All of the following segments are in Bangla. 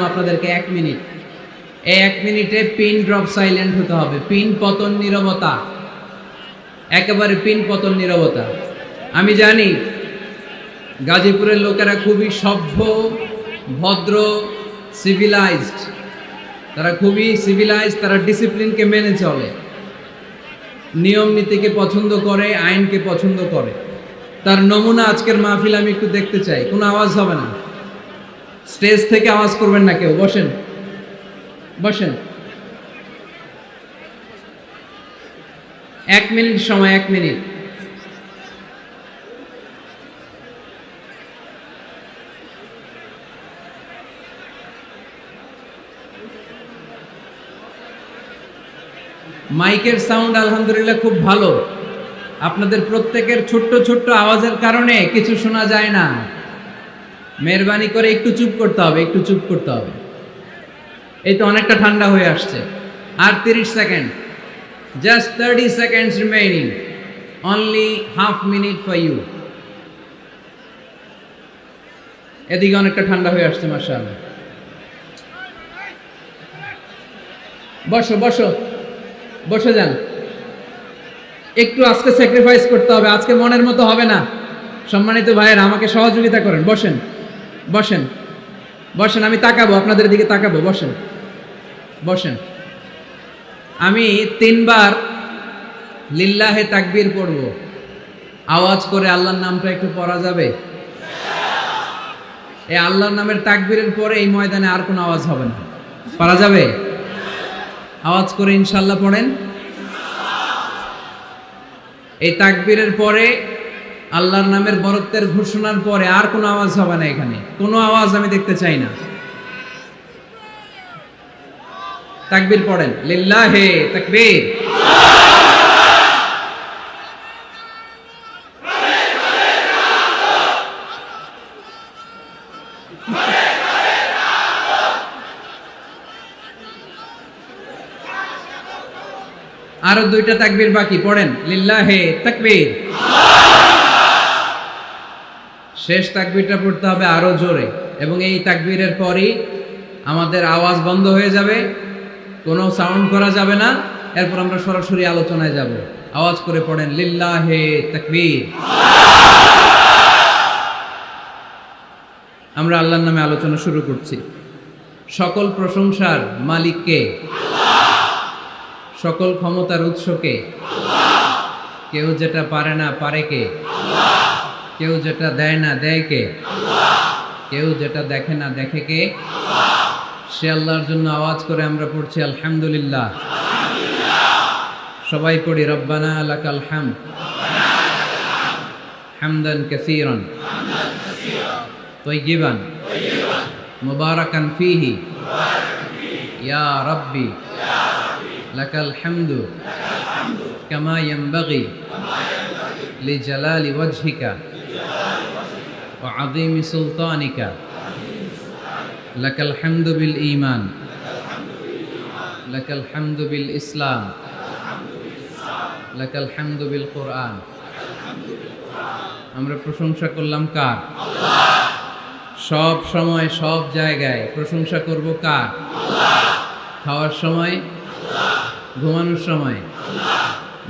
আপনাদেরকে 1 মিনিট। এই 1 মিনিটে পিন ড্রপ সাইলেন্ট হতে হবে, পিন পতন নীরবতা, একেবারে পিন পতন নীরবতা। আমি জানি গাজীপুরের লোকেরা খুবই সভ্য, ভদ্র, সিভিলাইজড, তারা খুবই সিভিলাইজড, তারা ডিসিপ্লিনকে মেনে চলে, নিয়ম নীতিকে পছন্দ করে, আইনকে পছন্দ করে। তার নমুনা আজকের মাহফিল আমি একটু দেখতে চাই। কোনো আওয়াজ হবে না, স্টেজ থেকে আওয়াজ করবেন না কেউ। বসেন বসেন। 1 মিনিট সময়, 1 মিনিট। মাইকের সাউন্ড আলহামদুলিল্লাহ খুব ভালো। আপনাদের প্রত্যেকের ছোট্ট ছোট্ট আওয়াজের কারণে কিছু শোনা যায় না। মেহরবানি করে একটু চুপ করতে হবে, একটু চুপ করতে হবে। এই তো অনেকটা ঠান্ডা হয়ে আসছে। আর 30 second, just 30 seconds remaining, only half minute for you। এদিকে অনেকটা ঠান্ডা হয়ে আসছে মাশাআল্লাহ। বসো বসো, বসে যান। একটু আজকে স্যাক্রিফাইস করতে হবে, আজকে মনের মতো হবে না। সম্মানিত ভাইয়েরা আমাকে সহযোগিতা করেন। বসেন বসেন বসেন, আমি তাকাবো, আপনাদের দিকে তাকাবো। বসেন বসেন। আমি 3 বার লিল্লাহে তাকবীর পড়ব। আওয়াজ করে আল্লাহর নামটা একটু পড়া যাবে? এই আল্লাহর নামের তাকবীরের পরে এই ময়দানে আর কোনো আওয়াজ হবে না, পড়া যাবে? আওয়াজ করে ইনশাআল্লাহ পড়েন। এই তাকবীরের পরে আল্লাহর নামের বরত্বের ঘোষণার পরে আর কোনো আওয়াজ হবে না, এখানে কোনো আওয়াজ আমি দেখতে চাই না। তাকবীর পড়েন, লিল্লাহে তাকবীর। আরো 2টা তাকবীর বাকি, পড়েন লিল্লাহে তাকবীর। শেষ তাকবীরটা পড়তে হবে আরো জোরে, এবং এই তাকবীরের পরই আমাদের আওয়াজ বন্ধ হয়ে যাবে, কোনো সাউন্ড করা যাবে না। এরপর আমরা সরাসরি আলোচনায় যাব। আওয়াজ করে পড়েন লিল্লাহে তাকবীর। আমরা আল্লাহর নামে আলোচনা শুরু করছি। সকল প্রশংসার মালিক কে? সকল ক্ষমতার উৎস কে? কেউ যেটা পারে না পারে কে? কেউ যেটা দেয় না দেয় কে? কেউ যেটা দেখে না দেখে কে? সে আল্লাহর জন্য আওয়াজ করে আমরা পড়ছি আলহামদুলিল্লাহ। সবাই পড়ি রব্বানা লাকাল হামদ হামদান কাসীরান তাইয়িবান মুবারাকান ফীহি ইয়া রাব্বি লাকাল হামদু কামা ইয়ানবাগি লিজালালি ওয়াজহিকা ওয়া আযীমি সুলতানিকা লাকাল হামদু বিল ঈমান লাকাল হামদু বিল ইসলাম লাকাল হামদু বিল কুরআন। আমরা প্রশংসা করলাম কার? সব সময় সব জায়গায় প্রশংসা করব কার? খাওয়ার সময়, ঘুমানোর সময়,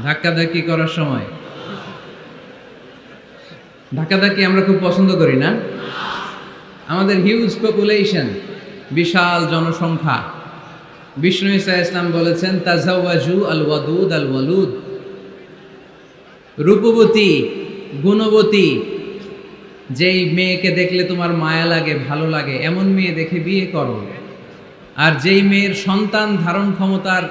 ধাক্কাধাক্কি করার সময়। ধাক্কাধাক্কি আমরা খুব পছন্দ করি না? আমাদের হিউজ পপুলেশন, বিশাল জনসংখ্যা। বিষ্ণু ঈসা ইসলাম বলেছেন তাজাওয়াজু আল ওয়াদুদ আল ওয়ালুদ। রূপবতী, গুণবতী, যেই মেয়েকে দেখলে তোমার মায়া লাগে, ভালো লাগে, এমন মেয়ে দেখে বিয়ে করো। আর যেই মেয়ের সন্তান ধারণ ক্ষমতার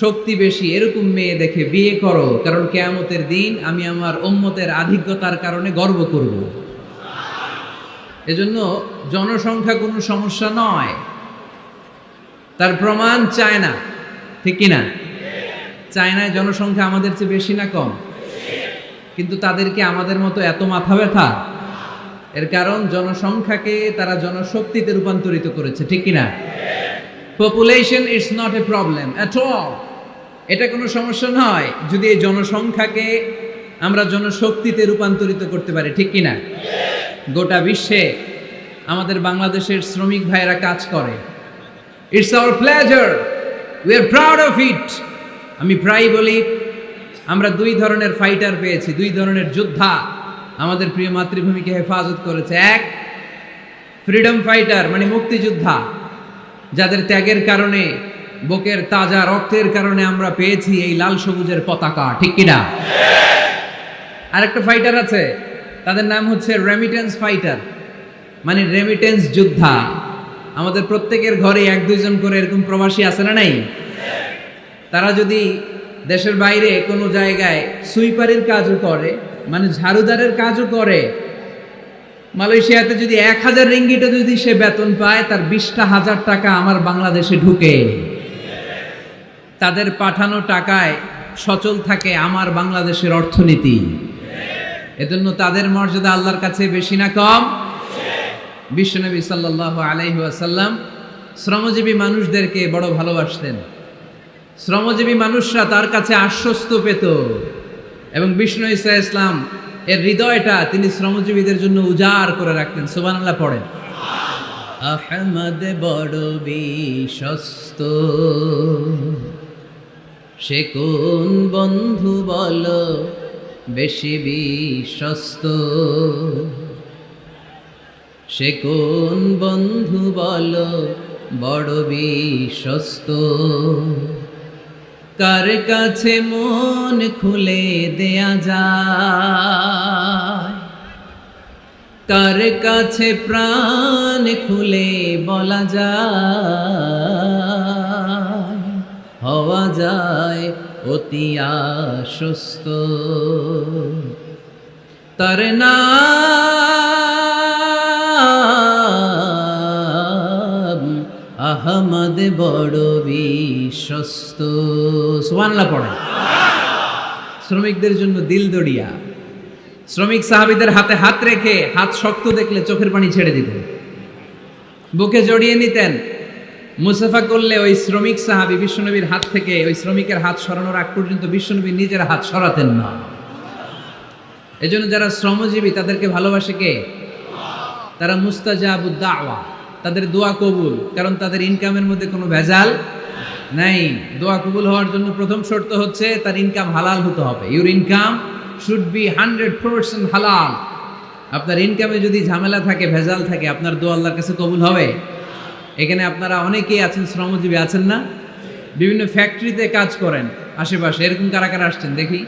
শক্তি বেশি, এরকম মেয়ে দেখে বিয়ে করো, কারণ কিয়ামতের দিন আমি আমার উম্মতের আধিক্যতার কারণে গর্ব করব। এজন্য জনসংখ্যা কোনো সমস্যা নয়। তার প্রমাণ চায়না, ঠিক কিনা? চায়নায় জনসংখ্যা আমাদের চেয়ে বেশি না কম? কিন্তু তাদেরকে আমাদের মতো এত মাথা ব্যথা? এর কারণ জনসংখ্যাকে তারা জনশক্তিতে রূপান্তরিত করেছে, ঠিক কিনা? Population is not a problem at all. এটা কোনো সমস্যা নয় যদি এই জনসংখ্যাকে আমরা জনশক্তিতে রূপান্তরিত করতে পারি, ঠিক কিনা? গোটা বিশ্বে আমাদের বাংলাদেশের শ্রমিক ভাইয়েরা কাজ করে। It's our pleasure, we are proud of it. আমি প্রায় বলি আমরা দুই ধরনের ফাইটার পেয়েছি, দুই ধরনের যোদ্ধা আমাদের প্রিয় মাতৃভূমিকে হেফাজত করেছে। এক, ফ্রিডম ফাইটার মানে মুক্তিযোদ্ধা, যাদের ত্যাগের কারণে, বুকের তাজা রক্তের কারণে আমরা পেয়েছি এই লাল সবুজের পতাকা, ঠিক কিনা? আরেকটা ফাইটার আছে, তাদের নাম হচ্ছে রেমিটেন্স ফাইটার, মানে রেমিটেন্স যোদ্ধা। আমাদের প্রত্যেকের ঘরে এক দুইজন করে এরকম প্রবাসী আছে না নাই? তারা যদি দেশের বাইরে কোনো জায়গায় সুইপারের কাজও করে, মানে ঝাড়ুদারের কাজও করে, মালয়েশিয়াতে যদি 1000 রিঙ্গিটও যদি সে বেতন পায়, তার 20,000 টাকা আমার বাংলাদেশে ঢুকে। তাদের পাঠানো টাকায় সচল থাকে আমার বাংলাদেশের অর্থনীতি। এজন্য তাদের মর্যাদা আল্লাহর কাছে বেশি না কম? বিশ্বনবী সাল্লাল্লাহু আলাইহি ওয়াসাল্লাম শ্রমজীবী মানুষদেরকে বড় ভালোবাসতেন। শ্রমজীবী মানুষরা তার কাছে আশ্বস্ত পেত, এবং বিষ্ণু ঈসা ইসলাম এর হৃদয়টা তিনি শ্রমজীবীদের জন্য উজাড় করে রাখতেন। সুবহানাল্লাহ পড়েন। আহমদ বড় বিশ্বস্ত, সে কোন বন্ধু বল বেশি বিশ্বস্ত, সে কোন বন্ধু বল বড় বিশ্বস্ত, কার কাছে মন খুলে দেয়া যায়, কার কাছে প্রাণ খুলে বলা যায়, হওয়া যায় অতি আশ্বস্ত। তার নাম আহমদ বড় বিশ্বস্ত। সুবহানাল্লাহ পড়ে। শ্রমিকদের জন্য দিল দড়িয়া। শ্রমিক সাহাবীদের হাতে হাত রেখে হাত শক্ত দেখলে চোখের পানি ছেড়ে দিতেন, বুকে জড়িয়ে নিতেন। মুসাফা করলে ওই শ্রমিক সাহাবী বিশ্বনবীর হাত থেকে ওই শ্রমিকের হাত সরানোর আগ পর্যন্ত বিশ্বনবী নিজের হাত সরাতেন না। এজন্য যারা শ্রমজীবী তাদেরকে ভালোবাসে কে? তারা মুস্তাজাবুদ দাওয়া, তাদের দোয়া কবুল, কারণ তাদের ইনকামের মধ্যে কোনো ভেজাল নাই। দোয়া কবুল হওয়ার জন্য প্রথম শর্ত হচ্ছে তার ইনকাম হালাল হতে হবে। ইউর ইনকাম শুড বি 100% হালাল। আপনার ইনকামে যদি ঝামেলা থাকে, ভেজাল থাকে, আপনার দোয়া আল্লাহর কাছে কবুল হবে? এখানে আপনারা অনেকেই আছেন, শ্রমজীবী আছেন না? বিভিন্ন ফ্যাক্টরিতে কাজ করেন আশেপাশে, এরকম কারা কারা আসছেন দেখি?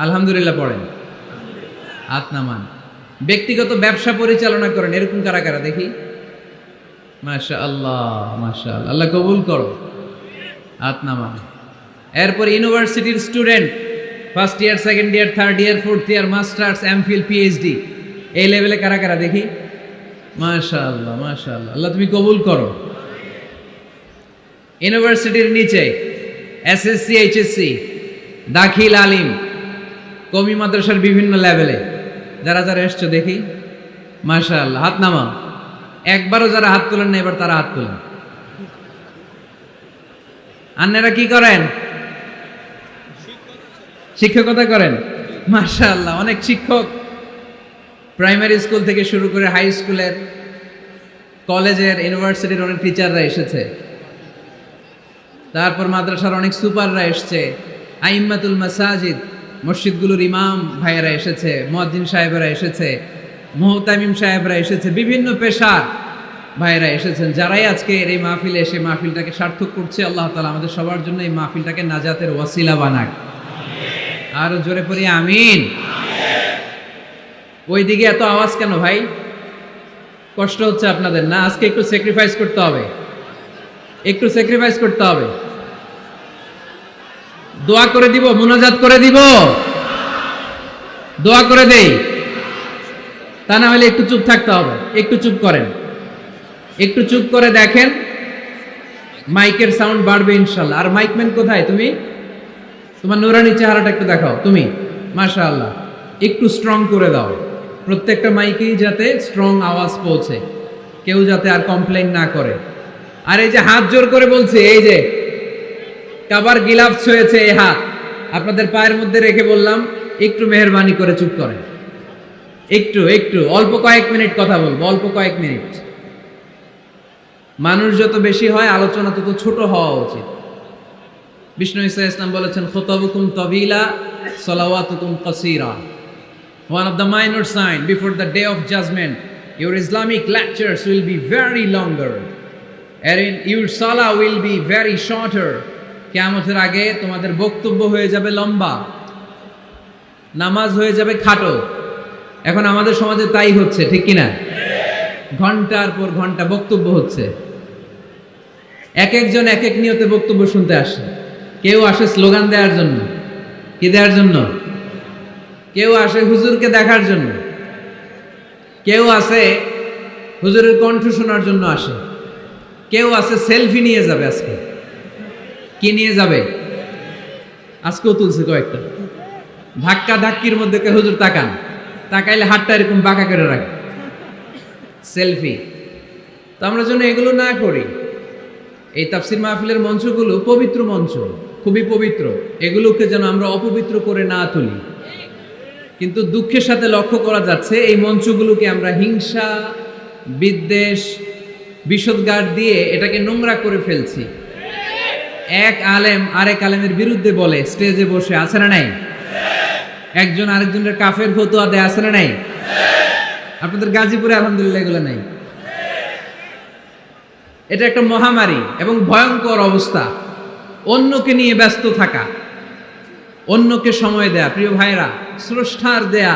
আলহামদুলিল্লাহ পড়েন, হাত নামান। ব্যক্তিগত ব্যবসা পরিচালনা করেন, এরকম কারা কারা দেখি? মাশাআল্লাহ, মাশাআল্লাহ, আল্লাহ কবুল করো, হাত নামান। এরপর ইউনিভার্সিটির student, first year, second year, third year, fourth year, masters, MPhil, PhD, এই লেভেলে কারা কারা দেখি? মাশাআল্লাহ, মাশাআল্লাহ, আল্লাহ তুমি কবুল করো। ইউনিভার্সিটির নিচে এসএসসি, এইচএসসি, দাখিল, আলিম, কওমি মাদ্রাসার বিভিন্ন লেভেলে যারা যারা এসছো দেখি? মাশাআল্লাহ, হাত নামা। একবারও যারা হাত তোলেন না, এবার তারা হাত তোলেন। আন্নারা কি করেন? শিক্ষকতা করেন। মাশাআল্লাহ, অনেক শিক্ষক প্রাইমারি স্কুল থেকে শুরু করে হাই স্কুলের, কলেজের, ইউনিভার্সিটির অনেক টিচাররা এসেছে। তারপর মাদ্রাসার অনেক সুপাররা এসছে, আইম্মাতুল মাসাজিদ, মসজিদগুলোর ইমাম ভাইয়েরা এসেছে, মুয়াজ্জিন সাহেবেরা এসেছে, মুহতামিম সাহেবরা এসেছে, বিভিন্ন পেশার ভাইয়েরা এসেছেন। যারাই আজকে এই মাহফিলে এসে মাহফিলটাকে সার্থক করছে, আল্লাহ তাআলা আমাদের সবার জন্য এই মাহফিলটাকে নাজাতের ওয়াসিলা বানাক। আরো জোরে পড়ি আমিন। ওইদিকে এত আওয়াজ কেন ভাই? কষ্ট হচ্ছে আপনাদের না? আজকে একটু স্যাক্রিফাইস করতে হবে, একটু স্যাক্রিফাইস করতে হবে। দোয়া করে দিব, মুনাজাত করে দিব, দোয়া করে দেই, তা না হলে একটু চুপ থাকতে হবে। একটু চুপ করেন, একটু চুপ করে দেখেন, মাইকের সাউন্ড বাড়বে ইনশাল্লাহ। আর মাইকম্যান কোথায়? তুমি তোমার নুরানি চেহারাটা একটু দেখাও। তুমি মাশাআল্লাহ একটু স্ট্রং করে দাও, প্রত্যেকটা মাইকেই যাতে স্ট্রং আওয়াজ পৌঁছে, কেউ যাতে আর কমপ্লেইন না করে। আর এই যে হাত জোর করে বলছে, এই যে কাবার গিলাফ ছুঁয়েছে এই হাত, আপনাদের পায়ের মধ্যে রেখে বললাম একটু মেহেরবানি করে চুপ করেন। একটু একটু অল্প কয়েক মিনিট কথা বলবো, অল্প কয়েক মিনিট। মানুষ যত বেশি হয় আলোচনা তত ছোট হওয়া উচিত। বিষ্ণু ঈসা ইসলাম বলেছেন, খুতাবুকুম তাবিলা সালাওয়াতুকুম কাসীরা। One of the minor sign before the day of judgment, your Islamic lectures will be very longer, and your salah will be very shorter. কিয়ামতের আগে তোমাদের বক্তব্য হয়ে যাবে লম্বা, নামাজ হয়ে যাবে খাটো। এখন আমাদের সমাজে তাই হচ্ছে, ঠিক কিনা? ঘন্টার পর ঘন্টা বক্তব্য হচ্ছে। এক একজন এক এক নিয়তে বক্তব্য শুনতে আসে। কেউ আসে স্লোগান দেওয়ার জন্য। কি দেওয়ার জন্য? কেউ আসে হুজুরকে দেখার জন্য, কেউ আসে হুজুরের কণ্ঠ শোনার জন্য আসে, কেউ আসে সেলফি নিয়ে যাবে। আজকে কি নিয়ে যাবে? আজকেও তুলছে কয়েকটা। ধাক্কা ধাক্কির মধ্যে কে হুজুর তাকান, তাকাইলে হাতটা এরকম বাঁকা করে রাখে, সেলফি। তো আমরা যেন এগুলো না করি। এই তাফসির মাহফিলের মঞ্চগুলো পবিত্র মঞ্চ, খুবই পবিত্র। এগুলোকে যেন আমরা অপবিত্র করে না তুলি। কিন্তু দুঃখের সাথে লক্ষ্য করা যাচ্ছে এই মঞ্চগুলোকে আমরা হিংসা, বিদ্বেষ, বিষোদ্গার দিয়ে এটাকে নোংরা করে ফেলছি। এক আলেম আরেক আলেমের বিরুদ্ধে বলে স্টেজে বসে, আছে না নাই? একজন আরেকজনের কাফের ফতোয়া দেয়, আছে না নাই? আপনাদের গাজীপুরে আলহামদুলিল্লাহ এগুলো নাই। এটা একটা মহামারী এবং ভয়ঙ্কর অবস্থা। অন্যকে নিয়ে ব্যস্ত থাকা, অন্যকে সময় দেয়া। প্রিয় ভাইরা, স্রষ্টার দেয়া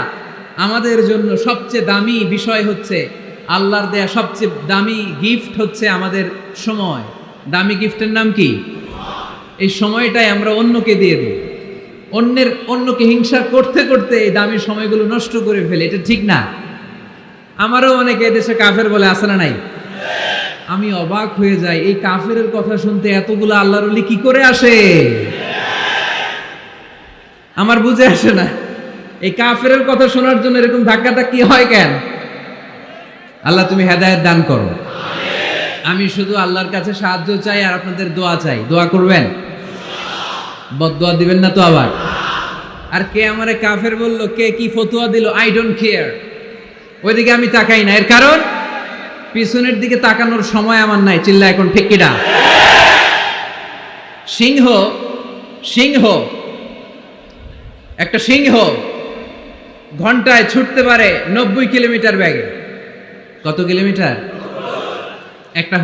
আমাদের জন্য সবচেয়ে দামি বিষয় হচ্ছে, আল্লাহর দেয়া সবচেয়ে দামি গিফট হচ্ছে আমাদের সময়। দামি গিফটের নাম কি? এই সময়টাই আমরা অন্যকে দিয়ে দিই। অন্যকে হিংসা করতে করতে এই দামি সময়গুলো নষ্ট করে ফেলে। এটা ঠিক না। আমারও অনেকে এদেশে কাফের বলে, আছে না নাই? আমি অবাক হয়ে যাই, এই কাফের কথা শুনতে এতগুলো আল্লাহর ওলি কি করে আসে? আমার বুঝে আসে না। এই কাফের কথা শোনার জন্য এরকম ধাক্কা ধাক্কি হয় কেন? আল্লাহ তুমি হেদায়েত দান করো। আমি শুধু আল্লাহর কাছে সাহায্য চাই আর আপনাদের দোয়া চাই। দোয়া করবেন, বদদোয়া দিবেন না তো আবার। আর কে আমারে কাফের বললো, কে কি ফতোয়া দিল, আই ডোন্ট কেয়ার। ওইদিকে আমি তাকাই না। এর কারণ পিছনের দিকে তাকানোর সময় আমার নাই। চিল্লা এখন ঠিক কিনা? সিংহ সিংহ একটা সিংহ ঘন্টায় ছুটতে পারে 90 কিলোমিটার বেগে। কত কিলোমিটার? একটা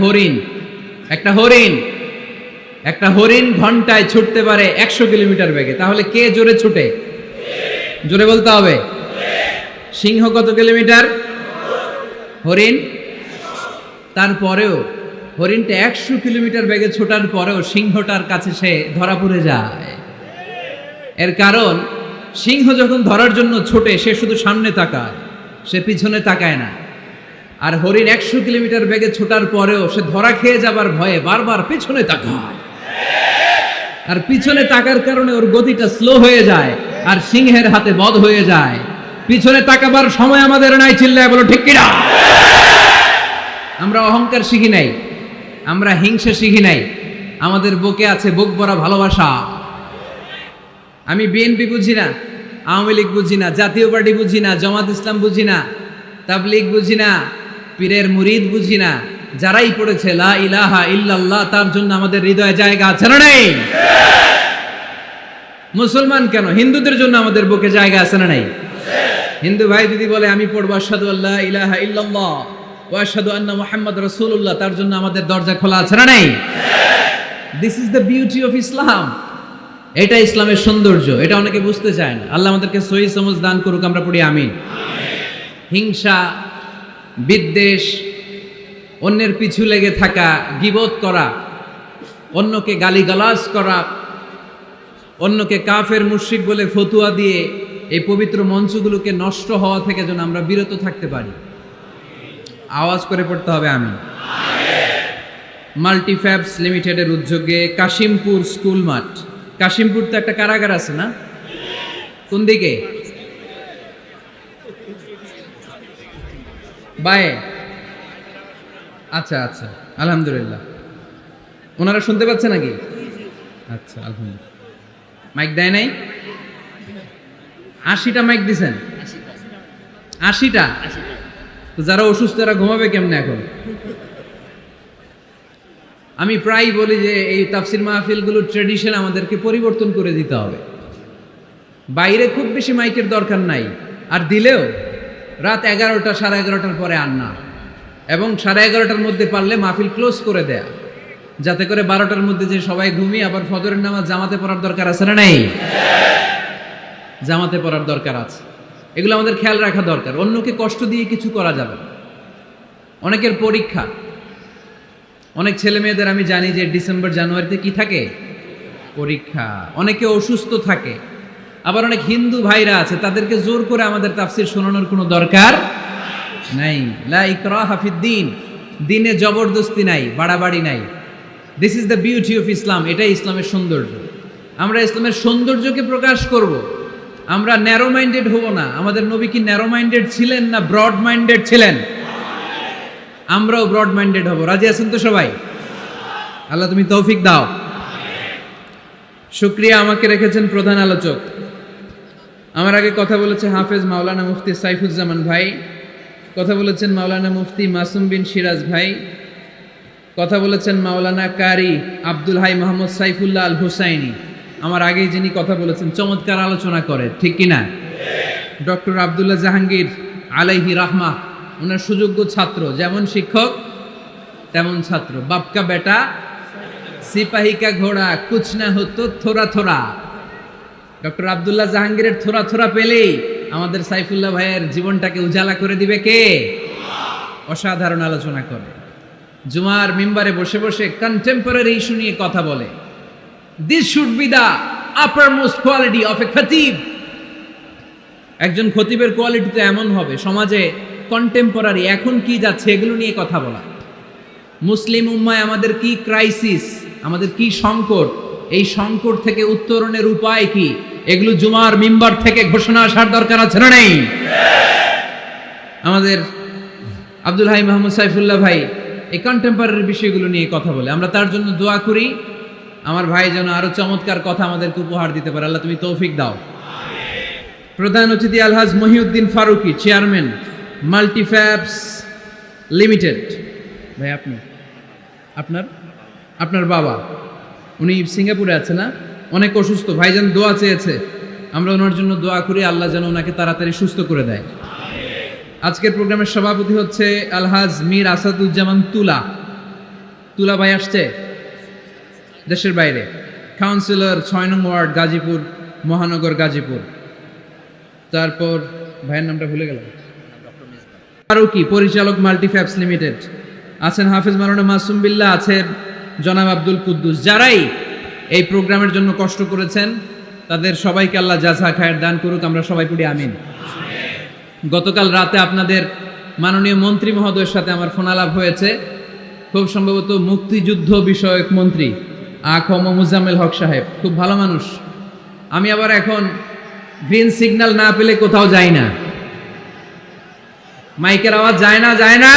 হরিণ ঘন্টায় ছুটতে পারে 100 কিলোমিটার বেগে। তাহলে কে জোরে ছুটে? জোরে বলতে হবে। সিংহ কত কিলোমিটার? হরিণ। তারপরেও হরিণটা 100 কিলোমিটার বেগে ছোটার পরেও সিংহটার কাছে সে ধরা পড়ে যায়। এর কারণ সিংহ যখন ধরার জন্য ছোটে, সে শুধু সামনে তাকায়, সে পিছনে তাকায় না। আর হরিণ 100 কিলোমিটার বেগে ছোটার পরেও সে ধরা খেয়ে যাবার ভয়ে বারবার পিছনে তাকায়। আর পিছনে তাকার কারণে ওর গতিটা স্লো হয়ে যায় আর সিংহের হাতে বধ হয়ে যায়। পিছনে তাকাবার সময় আমাদের নাই। চিল্লায় বলো ঠিক কিনা? আমরা অহংকার শিখি নাই, আমরা হিংসা শিখি নাই। আমাদের বুকে আছে বুক ভরা ভালোবাসা। আমি বিএনপি বুঝি না, আওয়ামী লীগ বুঝি না, জাতীয় পার্টি বুঝি না, জামাত ইসলাম বুঝি না, তাবলীগ বুঝি না, পীরের মুরিদ বুঝি না। যারাই পড়েছে লা ইলাহা ইল্লাল্লাহ, তার জন্য আমাদের হৃদয়ে জায়গা আছে না নাই? মুসলমান কেন, হিন্দুদের জন্য আমাদের বুকে জায়গা আছে না নাই? হিন্দু ভাই যদি বলে আমি পড়বো আশহাদু আল্লা ইলাহা ইল্লাল্লাহ ওয়া আশহাদু আন্না মুহাম্মাদ রাসূলুল্লাহ, তার জন্য আমাদের দরজা খোলা আছে না নাই? This is the beauty of Islam. এটা ইসলামের সৌন্দর্য। এটা অনেকে বুঝতে চায় না। আল্লাহ আমাদেরকে সহি সমঝ দান করুক। আমরা পড়ি আমিন। হিংসা, বিদ্বেষ, অন্যের পিছু লেগে থাকা, গীবত করা, অন্যকে গালিগালাজ করা, অন্যকে কাফের মুশরিক বলে ফতুয়া দিয়ে এই পবিত্র মঞ্চগুলোকে নষ্ট হওয়া থেকে যেন আমরা বিরত থাকতে পারি। আওয়াজ করে পড়তে হবে আমিন। মাল্টিফ্যাবস লিমিটেডের উদ্যোগে কাশিমপুর স্কুল মাঠ। কাশিমপুর তো একটা কারাগার আছে না? কোন দিকে? বায়ে। আচ্ছা আচ্ছা, আলহামদুলিল্লাহ। ওনারা শুনতে পাচ্ছে নাকি? আচ্ছা, আলহামদুলিল্লাহ। মাইক দেয় নাই? 80টা মাইক দিছেন? 80টা? তো যারা অসুস্থ তারা ঘুমাবে কেমনে এখন? আমি প্রায় বলি যে এই তাফসির মাহফিলগুলোর ট্রেডিশন আমাদেরকে পরিবর্তন করে দিতে হবে। বাইরে খুব বেশি মাইকের দরকার নাই, আর দিলেও রাত 11টা 11:30টার পরে আর না, এবং 11:30টার মধ্যে পারলে মাহফিল ক্লোজ করে দেয়া, যাতে করে 12টার মধ্যে যে সবাই ঘুমিয়ে আবার ফজরের নামাজ জামাতে পড়ার দরকার আছে না নাই? জামাতে পড়ার দরকার আছে। এগুলো আমাদের খেয়াল রাখা দরকার। অন্যকে কষ্ট দিয়ে কিছু করা যাবে না। অনেকের পরীক্ষা, অনেক ছেলে মেয়েদের আমি জানি যে ডিসেম্বর জানুয়ারিতে কি থাকে, পরীক্ষা। অনেকে অসুস্থ থাকে, আবার অনেক হিন্দু ভাইরা আছে, তাদেরকে জোর করে আমাদের তাফসির শোনানোর কোনো দরকার নাই। লা ইকরাহা ফিদ্দিন, দিনে জবরদস্তি নাই, বাড়াবাড়ি নাই। This is the beauty of Islam. এটাই ইসলামের সৌন্দর্য। আমরা ইসলামের সৌন্দর্যকে প্রকাশ করব, আমরা ন্যারো মাইন্ডেড হব না। আমাদের নবী কি ন্যারো মাইন্ডেড ছিলেন না ব্রড মাইন্ডেড ছিলেন? আমরাও ব্রড মাইন্ডেড হব। রাজি আছেন তো সবাই? আল্লাহ তুমি তৌফিক দাও। শুকরিয়া, আমাকে রেখেছেন প্রধান আলোচক। আমার আগে কথা বলেছে হাফেজ মাওলানা মুফতি সাইফুজ্জামান ভাই, কথা বলেছেন মাওলানা মুফতি মাসুম বিন সিরাজ ভাই, কথা বলেছেন মাওলানা কারি আব্দুল হাই মোহাম্মদ সাইফুল্লাহ আল হুসাইনি। আমার আগেই যিনি কথা বলেছেন চমৎকার আলোচনা করে, ঠিক কিনা? ডক্টর আব্দুল্লাহ জাহাঙ্গীর আলাইহি রাহমা, ওনার সুযোগ্য ছাত্র, যেমন শিক্ষক তেমন ছাত্র। বাপকা বেটা সিপাহী কা ঘোড়া কুছ না হতো থোড়া থোড়া। ডক্টর আব্দুল্লাহ জাহাঙ্গীরের থোড়া থোড়া পেলেই আমাদের সাইফুল্লাহ ভাইয়ের জীবনটাকে উজালা করে দিবে কে? অসাধারণ আলোচনা করে, জুমার মিম্বারে বসে বসে কন্টেম্পোরারি ইস্যু নিয়ে কথা বলে। This should be the upper most quality of a খতিব। একজন খতিবের কোয়ালিটি তো এমন হবে, সমাজে কন্টেম্পোরারি এখন কি যাচ্ছে এগুলো নিয়ে কথা বলা। মুসলিম উম্মায় আমাদের কি ক্রাইসিস, আমাদের কি সংকট, এই সংকট থেকে উত্তরণের উপায় কি, এগুলো জুমার মিম্বার থেকে ঘোষণা আসার দরকার আছে না নেই? আমাদের আব্দুল হাই মোহাম্মদ সাইফুল্লাহ ভাই এই কন্টেম্পোরারি বিষয়গুলো নিয়ে কথা বলে, আমরা তার জন্য দোয়া করি। আমার ভাই যেন আরো চমৎকার কথা আমাদেরকে উপহার দিতে পারে, আল্লাহ তুমি তৌফিক দাও। প্রধান অতিথি আলহাজ মহিউদ্দিন ফারুকি, চেয়ারম্যান মাল্টিফ্যাবস লিমিটেড। ভাই আপনি, আপনার বাবা, উনি সিঙ্গাপুরে আছে না, অনেক অসুস্থ, ভাইজান দোয়া চেয়েছে, আমরা ওনার জন্য দোয়া করি, আল্লাহ যেন ওনাকে তাড়াতাড়ি সুস্থ করে দেয়। আজকের প্রোগ্রামের সভাপতি হচ্ছে আলহাজ মীর আসাদুজ্জামান তুলা ভাই আসছে দেশের বাইরে, কাউন্সিলর 6 নং ওয়ার্ড গাজীপুর মহানগর গাজীপুর। তারপর ভাইয়ের নামটা ভুলে গেলাম, ফারুকি পরিচালক মাল্টিফ্যাবস লিমিটেড আছেন, হাফেজ মাওলানা মাসুম বিল্লাহ আছেন, জনাব আব্দুল কুদ্দুস। যারাই এই প্রোগ্রামের জন্য কষ্ট করেছেন তাদের সবাইকে আল্লাহ জাযা খায়ের দান করুক, আমরা সবাই পড়ি আমিন। গতকাল রাতে আপনাদের মাননীয় মন্ত্রী মহোদয়ের সাথে আমার ফোন আলাপ হয়েছে, খুব সম্ভবত মুক্তিযুদ্ধ বিষয়ক মন্ত্রী আ.ক.ম. মুজাম্মেল হক সাহেব, খুব ভালো মানুষ। আমি আবার এখন গ্রিন সিগন্যাল না পেলে কোথাও যাই না, মাইকের আওয়াজ যায় না।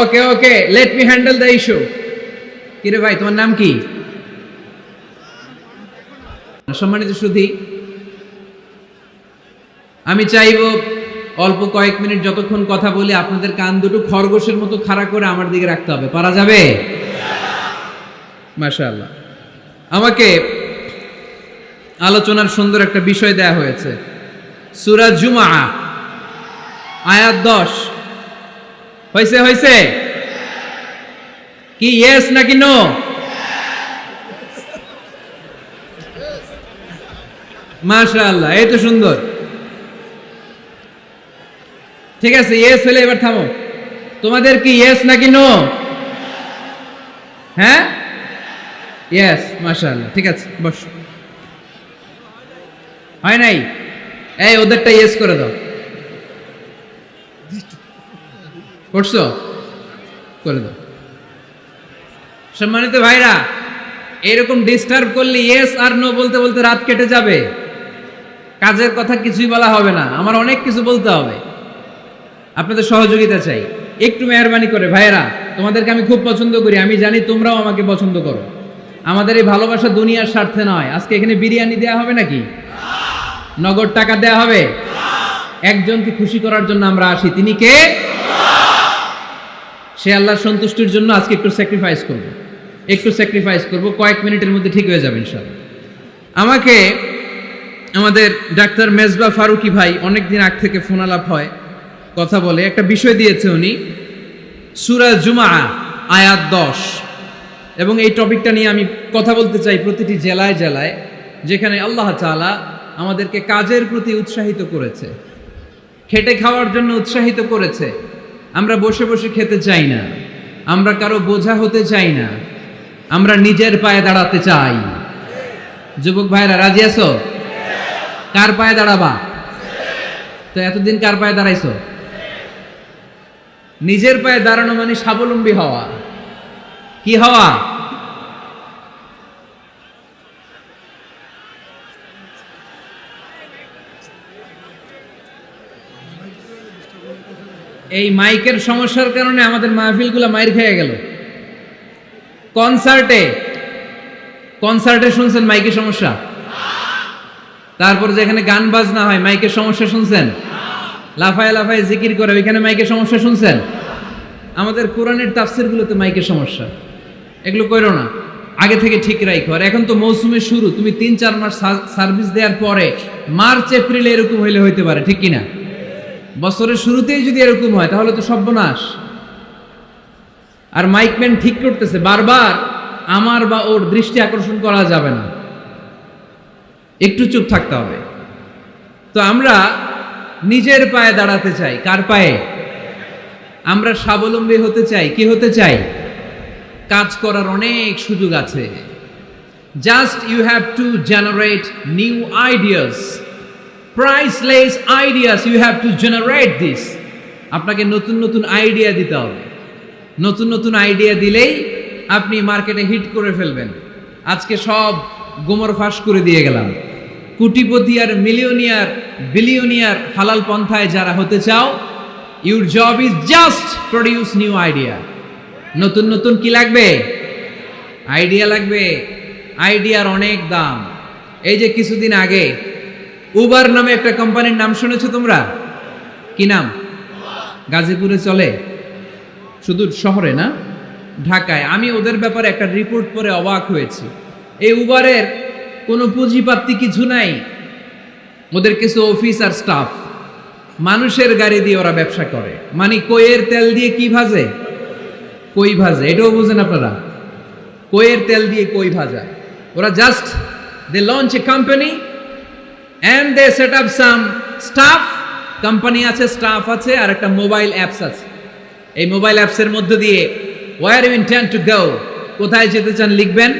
Okay let me handle the issue. কিরে ভাই, তোমার নাম কি? সম্মানিত সুধী, আমি চাইব অল্প কয়েক মিনিট যতক্ষণ কথা বলি আপনাদের কান দুটো খরগোশের মতো খাড়া করে আমার দিকে রাখতে হবে, পারা যাবে? মাশাআল্লাহ। আমাকে আলোচনার সুন্দর একটা বিষয় দেয়া হয়েছে, সূরা জুমআ আয়াত 10। হয়েছে কি ইয়েস নাকি নো? মাশাআল্লাহ, এই তো সুন্দর। ঠিক আছে, ইয়েস হলে এবার থামো। তোমাদের কি ইয়েস নাকি নো? হ্যাঁ, ইয়েস, মাশাআল্লাহ। ঠিক আছে, বস। হয় নাই? এই ওদেরটা ইয়েস করে দাও। করছো? করে দাও। সম্মানিত ভাইরা, এরকম ডিস্টার্ব করলে ইয়েস আর নো বলতে বলতে রাত কেটে যাবে, কাজের কথা কিছুই বলা হবে না, আমার অনেক কিছু বলতে হবে। আপনাদের সহযোগিতা চাই, একটু মেহরবানি করে। ভাইরা, তোমাদেরকে আমি খুব পছন্দ করি, আমি জানি তোমরাও আমাকে পছন্দ করো। আমাদের এই ভালোবাসা দুনিয়ার স্বার্থে নয়। আজকে এখানে বিরিয়ানি দেয়া হবে নাকি? নগদ টাকা দেয়া হবে? একজনকে খুশি করার জন্য আমরা আসি, তিনি কে? সে আল্লাহর সন্তুষ্টির জন্য আজকে একটু স্যাক্রিফাইস করব, কয়েক মিনিটের মধ্যে ঠিক হয়ে যাবে ইনশাআল্লাহ। আমাকে আমাদের ডাক্তার মেজবা ফারুকি ভাই অনেকদিন আগ থেকে ফোন আলাপ হয়, কথা বলে, একটা বিষয় দিয়েছে উনি, সূরা জুমআ আয়াত 10, এবং এই টপিকটা নিয়ে আমি কথা বলতে চাই। প্রতিটি জেলায় জেলায় যেখানে আল্লাহ তাআলা আমাদেরকে কাজের প্রতি উৎসাহিত করেছে, খেটে খাওয়ার জন্য উৎসাহিত করেছে, আমরা বসে বসে খেতে চাই না, আমরা কারো বোঝা হতে চাই না, আমরা নিজের পায়ে দাঁড়াতে চাই। যুবক ভাইরা রাজি আছো? কার পায়ে দাঁড়াবা? তো এতদিন কার পায়ে দাঁড়াইছো? নিজের পায়ে দাঁড়ানো মানে স্বাবলম্বী হওয়া। কি হওয়া? এই মাইকের সমস্যার কারণে আমাদের মাহফিলগুলো মাইর খেয়ে গেল। কনসার্টে শুনছেন মাইকের সমস্যা? তারপর যেখানে গান বাজনা হয় মাইকের সমস্যা শুনছেন? লাফায় লাফায় জিকির করে ওইখানে মাইকের সমস্যা শুনছেন? আমাদের কোরআনের তাফসিরগুলোতে মাইকের সমস্যা। এগুলো কইরো না, আগে থেকে ঠিক রাখো। আর এখন তো মৌসুমের শুরু, তুমি 3-4 মাস সার্ভিস দেওয়ার পরে মার্চ এপ্রিলে এরকম হইতে পারে, ঠিক কিনা? বছরের শুরুতেই যদি এরকম হয় তাহলে তো সর্বনাশ। আর মাইকম্যান ঠিক করতেছে, বারবার আমার বা ওর দৃষ্টি আকর্ষণ করা যাবে না, একটু চুপ থাকতে হবে। তো আমরা নিজের পায়ে দাঁড়াতে চাই। কার পায়ে? আমরা স্বাবলম্বী হতে চাই। কি হতে চাই? কাজ করার অনেক সুযোগ আছে। Just you have to generate new ideas, priceless ideas, you have to generate this. আপনাকে নতুন নতুন আইডিয়া দিতে হবে। নতুন নতুন আইডিয়া দিলেই আপনি মার্কেটে হিট করে ফেলবেন। আজকে সব গোমর ফাঁস করে দিয়ে গেলাম। কোটিপতি আর মিলিয়নিয়ার, বিলিয়নিয়ার হালাল পন্থায় যারা হতে চাও, your job is just produce new idea. নতুন নতুন কি লাগবে? আইডিয়া লাগবে। আইডিয়ার অনেক দাম। এই যে কিছুদিন আগে উবার নামে একটা কোম্পানির নাম শুনেছো তোমরা? কি নাম? গাজীপুরে চলে, শুধু শহরে না, ঢাকায়। আমি ওদের ব্যাপারে একটা রিপোর্ট পড়ে অবাক হয়েছি। এই উবারের কোনো পুঁজিপাতি কিছু নাই, ওদের কিছু অফিস আর স্টাফ। মানুষের গাড়ি দিয়ে ওরা ব্যবসা করে, মানে কইয়ের তেল দিয়ে কি ভাজে? কই ভাজে। এটাও বুঝেন আপনারা? কইয়ের তেল দিয়ে কই ভাজা। ওরা just they launch a company and they set up some staff, company আছে, স্টাফ আছে, আর একটা মোবাইল অ্যাপস আছে। এই মোবাইল অ্যাপসের মধ্য দিয়ে where you intend to go, কোথায় যেতে চান লিখবেন,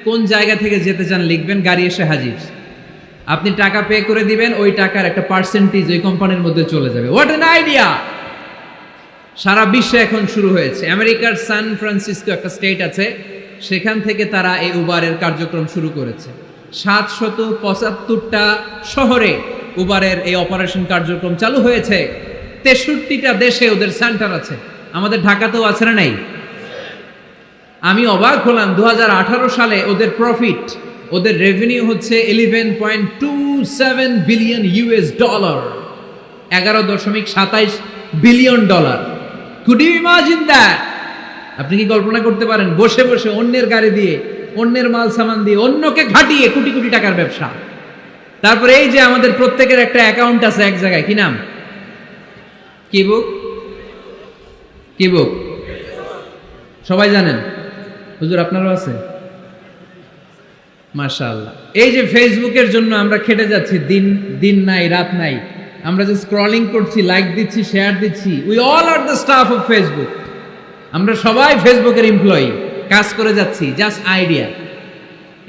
কোন জায়গা থেকে যেতে চান লিখবেন, গাড়ি এসে হাজির। আপনি টাকা পে করে দিবেন, ওই টাকার একটা পার্সেন্টেজ ওই কোম্পানির মধ্যে চলে যাবে। What an idea! সারা বিশ্বে এখন শুরু হয়েছে। আমেরিকার সান ফ্রান্সিসকো একটা স্টেট আছে, সেখান থেকে তারা এই উবারের কার্যক্রম শুরু করেছে। 775টা শহরে উবারের এই অপারেশন কার্যক্রম চালু হয়েছে। 63টা দেশে ওদের সেন্টার আছে। আমাদের ঢাকাতেও আছে না নাই? আমি অবাক হলাম, 2018 সালে ওদের প্রফিট, ওদের রেভিনিউ হচ্ছে $11.27 billion, $11.27 billion. Could you imagine that? আপনি কি কল্পনা করতে পারেন? বসে বসে অন্যের গাড়ি দিয়ে, অন্যের মাল সামান দিয়ে, অন্যকে ঘাটিয়ে কোটি কোটি টাকার ব্যবসা। তারপরে এই যে আমাদের প্রত্যেকের একটা অ্যাকাউন্ট আছে এক জায়গায়, কি নাম? কি বুক? কি বুক? সবাই জানেন? হুজুর আপনারও আছে? মাশাআল্লাহ। এই যে ফেসবুকের জন্য আমরা খেটে যাচ্ছি, দিন নাই রাত নাই, আমরা যে স্ক্রলিং করছি, লাইক দিচ্ছি, শেয়ার দিচ্ছি, we all are the staff of Facebook. আমরা সবাই ফেসবুকের এমপ্লয়ি, কাজ করে যাচ্ছি। Just idea.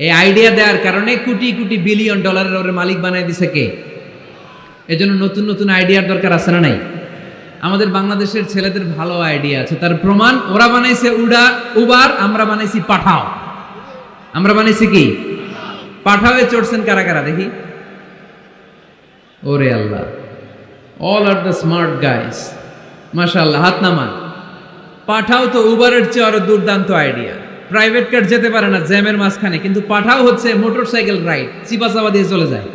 এই আইডিয়া দেওয়ার কারণে কোটি কোটি বিলিয়ন ডলারের ওর মালিক বানায় দিছে কে? এজন্য নতুন নতুন আইডিয়ার দরকার আছে না নাই? আমাদের বাংলাদেশের ছেলেদের ভালো আইডিয়া আছে, তার প্রমাণ ওরা বানাইছে উবার, আমরা বানাইছি পাঠাও। আমরা বানাইছি কি? পাঠাওয়ে চড়ছেন কারা কারা দেখি? ওরে আল্লাহ, all are the smart guys, মাশাআল্লাহ, হাত নামান। পাঠাও তো উবারের চেয়ে আরো দুর্দান্ত আইডিয়া। প্রাইভেট কার যেতে পারে না জ্যামের মাঝখানে, কিন্তু পাঠাও হচ্ছে মোটরসাইকেল রাইড, চিপা চাপা দিয়ে চলে যায়।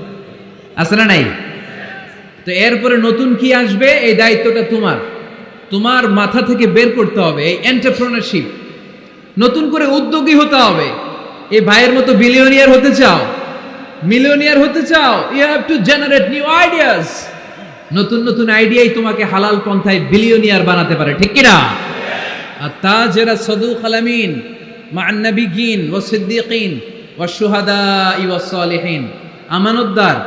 আছে না নাই? তো এরপরে নতুন কি আসবে, এই দায়িত্বটা তোমার। তোমার মাথা থেকে বের করতে হবে এই এন্টারপ্রেনারশিপ, নতুন করে উদ্যোগী হতে হবে। এই ভাইয়ের মতো বিলিয়নিয়ার হতে চাও, মিলিয়নিয়ার হতে চাও, you have to generate new ideas. নতুন নতুন আইডিয়াই তোমাকে হালাল পন্থায় বিলিয়নিয়ার বানাতে পারে, ঠিক কিনা? আত-তাজিরা সাদুক আল-আমিন মা'আন নাবিয়্যিন ওয়াস সিদ্দীকিন ওয়াশ শুহাদা'i ওয়াস সালিহিন। আমানতদার,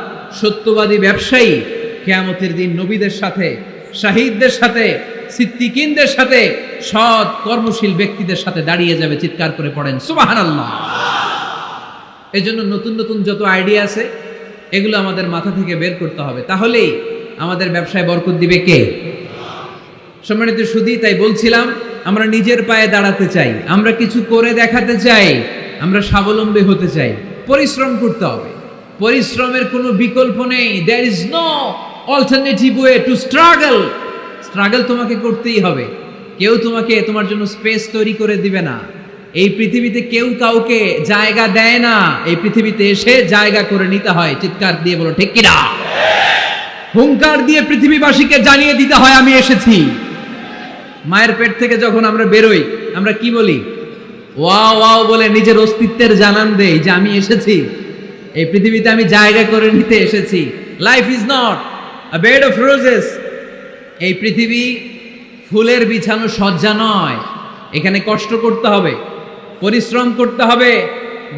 সত্যবাদী ব্যবসায়ী কিয়ামতের দিন নবীদের সাথে, শাহীদদের সাথে, সিদ্দীকিনদের সাথে, সৎ কর্মশীল ব্যক্তিদের সাথে দাঁড়িয়ে যাবে। চিৎকার করে পড়েন সুবহানাল্লাহ। এজন্য নতুন নতুন যত আইডিয়া আছে এগুলো আমাদের মাথা থেকে বের করতে হবে, তাহলেই আমাদের ব্যবসায় বরকত দিবে কে? সম্মানিত সুধী, তাই বলছিলাম আমরা নিজের পায়ে দাঁড়াতে চাই, আমরা কিছু করে দেখাতে চাই, আমরা স্বাবলম্বী হতে চাই। পরিশ্রম করতে হবে, পরিশ্রমের কোনো বিকল্প নেই। There is no alternative way to struggle. Struggle তোমাকে করতেই হবে। কেউ তোমাকে তোমার জন্য স্পেস তৈরি করে দিবে না। এই পৃথিবীতে কেউ কাউকে জায়গা দেয় না, এই পৃথিবীতে এসে জায়গা করে নিতে হয়। চিৎকার দিয়ে বলো ঠিক কিনা? হুঙ্কার দিয়ে পৃথিবীবাসীকে জানিয়ে দিতে হয় আমি এসেছি। মায়ের পেট থেকে যখন আমরা বেরোই আমরা কি বলি? ওয়াও ওয়াও বলে নিজের অস্তিত্বের জানান দেই যে আমি এসেছি, এই পৃথিবীতে আমি জায়গা করে নিতে এসেছি। Life is not a bed of roses. এই পৃথিবী ফুলের বিছানো সজ্জা নয়। এখানে কষ্ট করতে হবে, পরিশ্রম করতে হবে,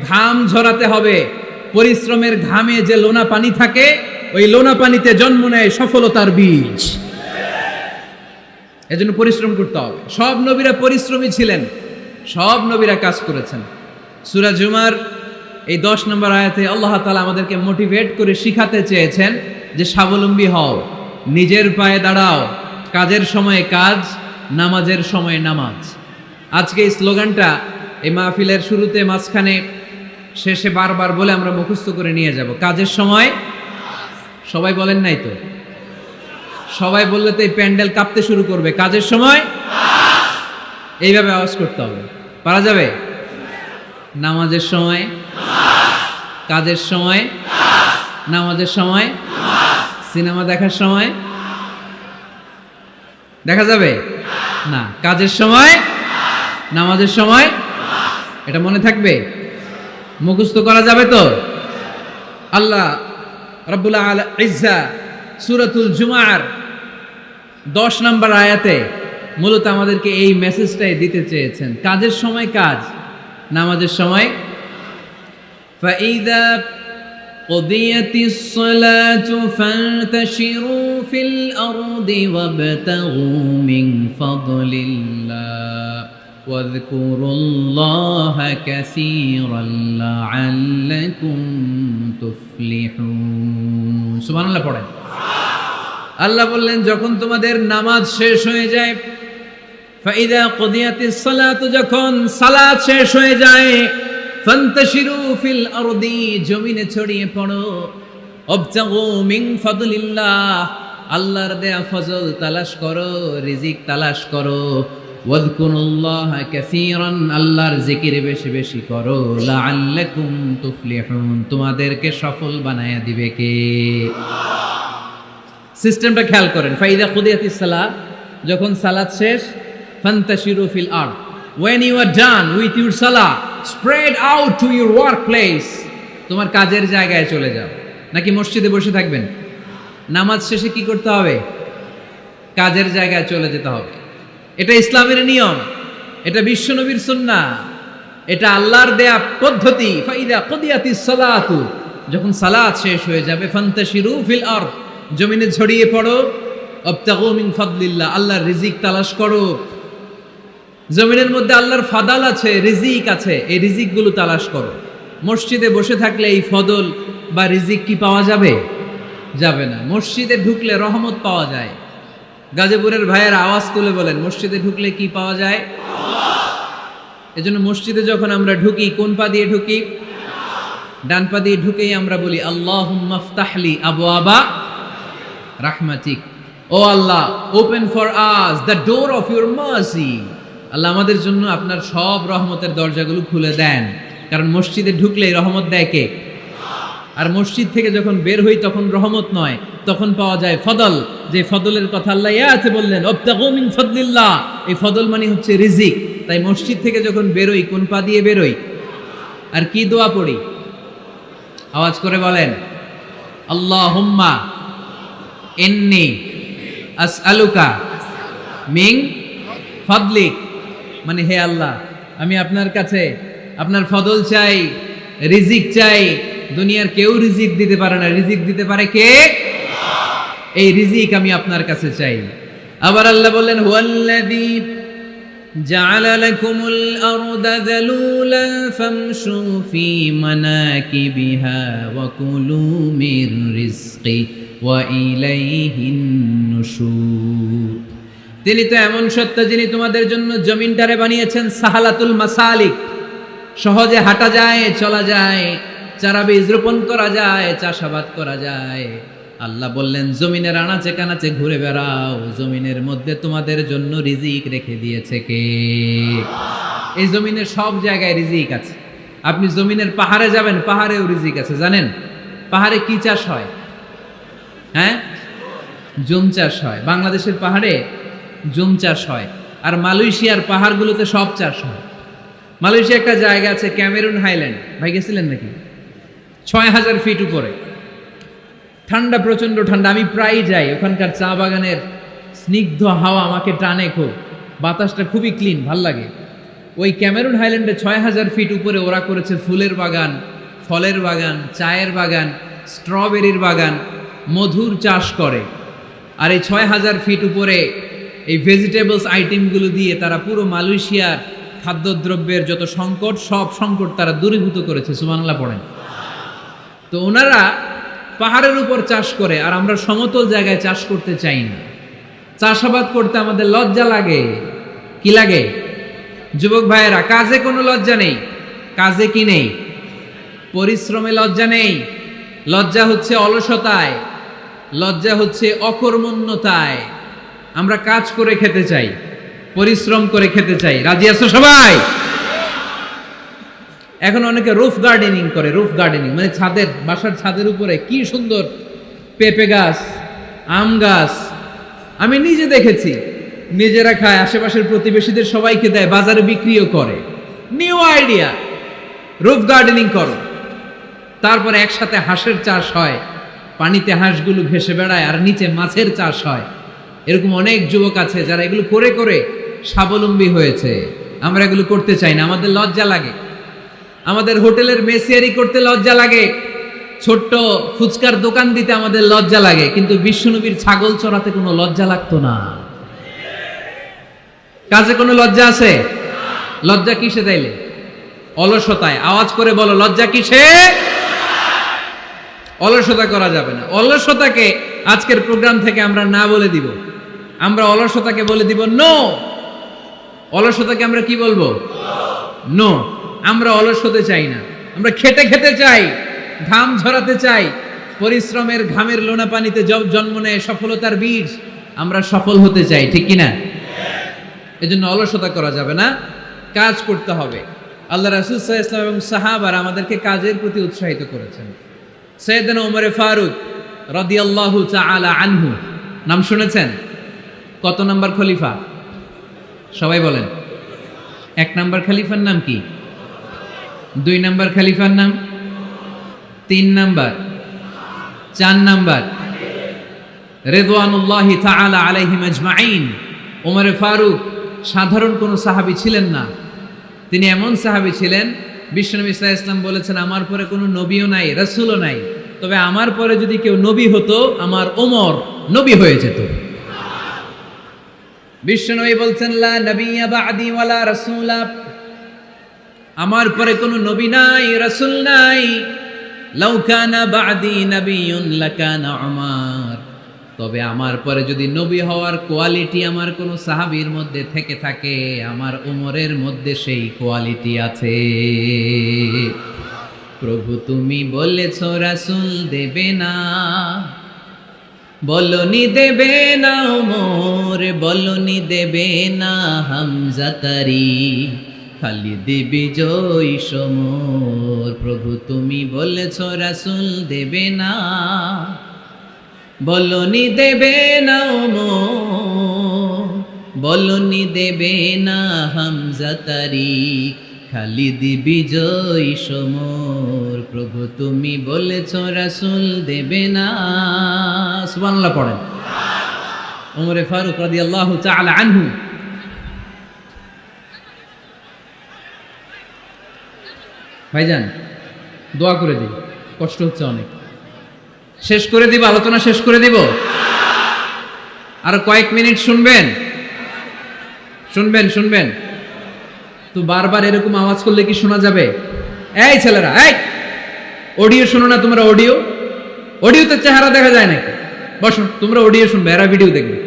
ঘাম ঝরাতে হবে। পরিশ্রমের ঘামে যে লোনা পানি থাকে, ওই লোনা পানিতে জন্ম নেয় সফলতার বীজ। এজন্য পরিশ্রম করতে হবে। সব নবীরা পরিশ্রমী ছিলেন, সব নবীরা কাজ করেছেন। সূরা জুমার এই 10 নম্বর আয়াতে আল্লাহ তাআলা আমাদেরকে মোটিভেট করে শিখাতে চেয়েছেন যে স্বাবলম্বী হও, নিজের পায়ে দাঁড়াও, কাজের সময়ে কাজ, নামাজের সময়ে নামাজ। আজকে এই স্লোগানটা এই মাহফিলের শুরুতে, মাঝখানে, শেষে বারবার বলে আমরা মুখস্থ করে নিয়ে যাব। কাজের সময়, সবাই বলেন নাই তো? সবাই বললে তো এই প্যান্ডেল কাঁপতে শুরু করবে। কাজের সময় এইভাবে আওয়াজ করতে হবে, পারা যাবে? নামাজের সময়, কাজের সময়, নামাজের সময়, সিনেমা দেখার সময় দেখা যাবে না? কাজের সময়, নামাজের সময়, এটা মনে থাকবে? মুখস্থ করা যাবে তো? আল্লাহ রাব্বুল ইজ্জা সূরাতুল জুমার 10 নম্বর আয়াতে মূলত আমাদেরকে এই মেসেজটাই দিতে চেয়েছেন। কাজের সময় কাজ, নামাজের সময়। ফাইদা কুদিয়াতিস সালাতু ফান্তাশিরু ফিল আরদি ওয়াবতাগু মিন ফাদলিল্লাহ ওয়াযকুরুল্লাহা কাসীরান লাআল্লাকুম তুফলিহুন। সুবহানাল্লাহ পড়েন। আল্লাহ বললেন যখন তোমাদের নামাজ শেষ হয়ে যায়, ফাইদা কুদিয়াতিস সালাতু, যখন সালাত শেষ হয়ে যায়, ফান্তাশিরু ফিল আরদি, জমিনে ছড়িয়ে পড়ো, ওয়াবতাগু মিন ফাদলিল্লাহ, আল্লাহর দেয়া ফজল তালাশ করো, রিজিক তালাশ করো, ওয়াযকুরুল্লাহা কাসীরান, আল্লাহর জিকির বেশি বেশি করো, লাআল্লাকুম তুফলিহুন, তোমাদেরকে সফল বানায়া দিবে কে? সিস্টেমটা খেয়াল করেন। ফাইদা কুদিয়াতিস সালাত, যখন সালাত শেষ, ফান্তাশিরু ফিল আরদ, when you are done with your salah, spread out to your workplace, তোমার কাজের জায়গায় চলে যাও। নাকি মসজিদে বসে থাকবেন? নামাজ শেষে কি করতে হবে? কাজের জায়গায় চলে যেতে হবে। এটা ইসলামের নিয়ম, এটা বিশ্বনবীর সুন্নাহ, এটা আল্লাহর দেয়া পদ্ধতি। ফাইদা কুদিয়াতিস সালাতু, যখন সালাত শেষ হয়ে যাবে, ফান্তাশিরু ফিল আরদ, জমিনে ছড়িয়ে পড়ো, ওয়াবতাগু মিন ফাদলিল্লাহ, আল্লাহর রিজিক তালাশ করো। জমিনের মধ্যে আল্লাহর ফাদাল আছে, রিজিক আছে, এই রিজিকগুলো তালাশ করো। মসজিদে বসে থাকলে এই ফদল বা রিজিক কি পাওয়া যাবে? যাবে না। মসজিদে ঢুকলে রহমত পাওয়া যায়। গাজীপুরের ভাইয়ের আওয়াজ তুলে বলেন, মসজিদে ঢুকলে কি পাওয়া যায়? এজন্য মসজিদে যখন আমরা ঢুকি, কোন পা দিয়ে ঢুকি? ডান পা দিয়ে ঢুকেই আমরা বলি আল্লাহুম্মা ফতাহলি আবওয়াবা রাহমাতিক, ও আল্লাহ open for us the door of your mercy, আল্লাহ আমাদের জন্য আপনার সব রহমতের দরজাগুলো খুলে দেন। কারণ মসজিদে ঢুকলেই রহমত দেয় কে? আর মসজিদ থেকে যখন বের হই তখন রহমত নয়, তখন পাওয়া যায় ফদল। যে ফদলের কথা আল্লাহ ইয়াতে বললেন, ওয়াবতাগু মিন ফাদলিল্লাহ, এই ফদল মানে হচ্ছে রিজিক। তাই মসজিদ থেকে যখন বেরোই কোন পা দিয়ে বেরোই আর কি দোয়া পড়ি? আওয়াজ করে বলেন, আল্লাহুম্মা ইন্নী আসআলুকা মিন ফাদলিক, মানে হে আল্লাহ আমি আপনার কাছে আপনার ফদল চাই, রিজিক চাই। দুনিয়ার কেউ রিজিক দিতে পারে না, রিজিক দিতে পারে কে? এই রিজিক আমি আপনার কাছে চাই। আবার আল্লাহ বললেন, হুয়াল্লাযী জাআলা লাকুমুল আরদা যালুলান ফামশু ফি মানাকিবিহা ওয়া কুলু মির রিজকি ওয়া ইলাইহিন নুশুর। তিনি তো এমন সত্তা যিনি তোমাদের জন্য জমিনটারে বানিয়েছেন সাহালাতুল মাসালিক, সহজে হাঁটা যায়, চলা যায়, চারা বীজ রোপণ করা যায়, চাষাবাদ করা যায়। আল্লাহ বললেন জমিনের আনাচে কানাচে ঘুরে বেড়াও, জমিনের মধ্যে তোমাদের জন্য রিজিক রেখে দিয়েছে কে? এই জমিনের সব জায়গায় রিজিক আছে। আপনি জমিনের পাহাড়ে যাবেন, পাহাড়েও রিজিক আছে। জানেন পাহাড়ে কি চাষ হয়? হ্যাঁ, জুম চাষ হয়। বাংলাদেশের পাহাড়ে জুম চাষ হয়, আর মালয়েশিয়ার পাহাড়গুলোতে সব চাষ হয়। মালয়েশিয়া একটা জায়গা আছে ক্যামেরুন হাইল্যান্ড, ভাই গেছিলেন নাকি? ৬,০০০ ফিট উপরে, ঠান্ডা, প্রচন্ড ঠান্ডা। আমি প্রায় যাই, ওখানকার চা বাগানের স্নিগ্ধ হাওয়া আমাকে টানে খুব, বাতাসটা খুবই ক্লিন, ভাল লাগে। ওই ক্যামেরুন হাইল্যান্ডে ৬,০০০ ফিট উপরে ওরা করেছে ফুলের বাগান, ফলের বাগান, চায়ের বাগান, স্ট্রবেরির বাগান, মধুর চাষ করে। আর এই ৬,০০০ ফিট উপরে এই ভেজিটেবলস আইটেমগুলো দিয়ে তারা পুরো মালয়েশিয়ার খাদ্যদ্রব্যের যত সংকট, সব সংকট তারা দূরীভূত করেছে। সুবহানাল্লাহ পড়েন। তো ওনারা পাহাড়ের উপর চাষ করে, আর আমরা সমতল জায়গায় চাষ করতে চাই না। চাষাবাদ করতে আমাদের লজ্জা লাগে। কি লাগে? যুবক ভাইয়েরা, কাজে কোনো লজ্জা নেই। কাজে কি নেই? পরিশ্রমে লজ্জা নেই। লজ্জা হচ্ছে অলসতায়, লজ্জা হচ্ছে অকর্মণ্যতায়। আমরা কাজ করে খেতে চাই, পরিশ্রম করে খেতে চাই। রাজি আছো সবাই? এখন অনেকে রুফ গার্ডেনিং করে। রুফ গার্ডেনিং মানে ছাদের, বাসার ছাদের উপরে কি সুন্দর পেঁপে গাছ, আম গাছ। আমি নিজে দেখেছি, নিজেরা খায়, আশেপাশের প্রতিবেশীদের সবাইকে দেয়, বাজারে বিক্রিও করে। নিউ আইডিয়া, রুফ গার্ডেনিং করো। তারপরে একসাথে হাঁসের চাষ হয়, পানিতে হাঁসগুলো ভেসে বেড়ায়, আর নিচে মাছের চাষ হয়। এরকম অনেক যুবক আছে যারা এগুলো করে করে স্বাবলম্বী হয়েছে। আমরা এগুলো করতে চাই না, আমাদের লজ্জা লাগে। আমাদের হোটেলের মেসিয়ারি করতে লজ্জা লাগে, ছোট্ট ফুচকার দোকান দিতে আমাদের লজ্জা লাগে, কিন্তু বিশ্বনবীর ছাগল চড়াতে কোনো লজ্জা লাগতো না। কাজে কোনো লজ্জা আছে? লজ্জা কিসে তাইলে? অলসতায়। আওয়াজ করে বলো, লজ্জা কিসে? অলসতা করা যাবে না। অলসতাকে আজকের প্রোগ্রাম থেকে আমরা না বলে দিব। আমরা অলসতাকে বলে দিব নো। অলসতাকে আমরা কি বলবো? নো। আমরা অলস হতে চাই না, আমরা খেতে খেতে চাই, ঘাম ঝরাতে চাই। পরিশ্রমের ঘামের লোনা পানিতে জন্ম নেয় সফলতার বীজ। আমরা সফল হতে চাই, ঠিক কিনা? এজন্য অলসতা করা যাবে না, কাজ করতে হবে। আল্লাহ রাসূল সাল্লাল্লাহু আলাইহি ওয়াসাল্লাম এবং সাহাবারা আমাদেরকে কাজের প্রতি উৎসাহিত করেছেন। সাইয়েদনা ওমর ফারুক রাদিয়াল্লাহু তাআলা আনহু, নাম শুনেছেন? কত নাম্বার খলিফা? সবাই বলেন। 1 নাম্বার খলিফার নাম কি? 2 নাম্বার খলিফার নাম? 3 নাম্বার? 4 নাম্বার? রিদওয়ানুল্লাহি তাআলা আলাইহিম আজমাইন। ওমর ফারুক সাধারণ কোন সাহাবী ছিলেন না, তিনি এমন সাহাবী ছিলেন, বিশ্বনবী সাল্লাল্লাহু আলাইহি ওয়াসাল্লাম বলেছেন আমার পরে কোনো নবীও নাই, রাসূলও নাই, তবে আমার পরে যদি কেউ নবী হতো আমার ওমর নবী হয়ে যেত। বিশ্বনবী বলছেন লা নবিয়্যা বা'দি ওয়ালা রাসূলা, আমার পরে কোনো নবী নাই, রাসূল নাই। লাউ কানা বা'দি নাবিয়্যুন লাকানা উমর, তবে আমার পরে যদি নবী হওয়ার কোয়ালিটি আমার কোনো সাহাবীর মধ্যে থেকে থাকে, আমার উমরের মধ্যে সেই কোয়ালিটি আছে। প্রভু তুমি বলেছ রাসূল দেবে না, বলনি দেবে না ওমর, বলনি দেবে না হামজা তারি, খালিদ বিজয়ী সমর। প্রভু তুমি বলেছ রাসূল দেবে না, বলনি দেবে না ওমর, বলনি দেবে না হামজা তারিক, খালিদ বিজয়ী সমর। প্রভু তুমি বলেছ রাসূল দেবে না। সুবহানাল্লাহ পড়েন। ওমরে ফারুক রাদিয়াল্লাহু তাআলা আনহু ভাইজান দোয়া করে দিই, কষ্ট হচ্ছে অনেক। শেষ করে দিব, আলোচনা শেষ করে দিব। আরো কয়েক মিনিট শুনবেন শুনবেন শুনবেন তো বারবার এরকম আওয়াজ করলে কি শোনা যাবে? এই ছেলেরা, এই অডিও শোনো না তোমরা? অডিওতে চেহারা দেখা যায় নাকি? বসো, তোমরা অডিও শুনবে, এরা ভিডিও দেখবে।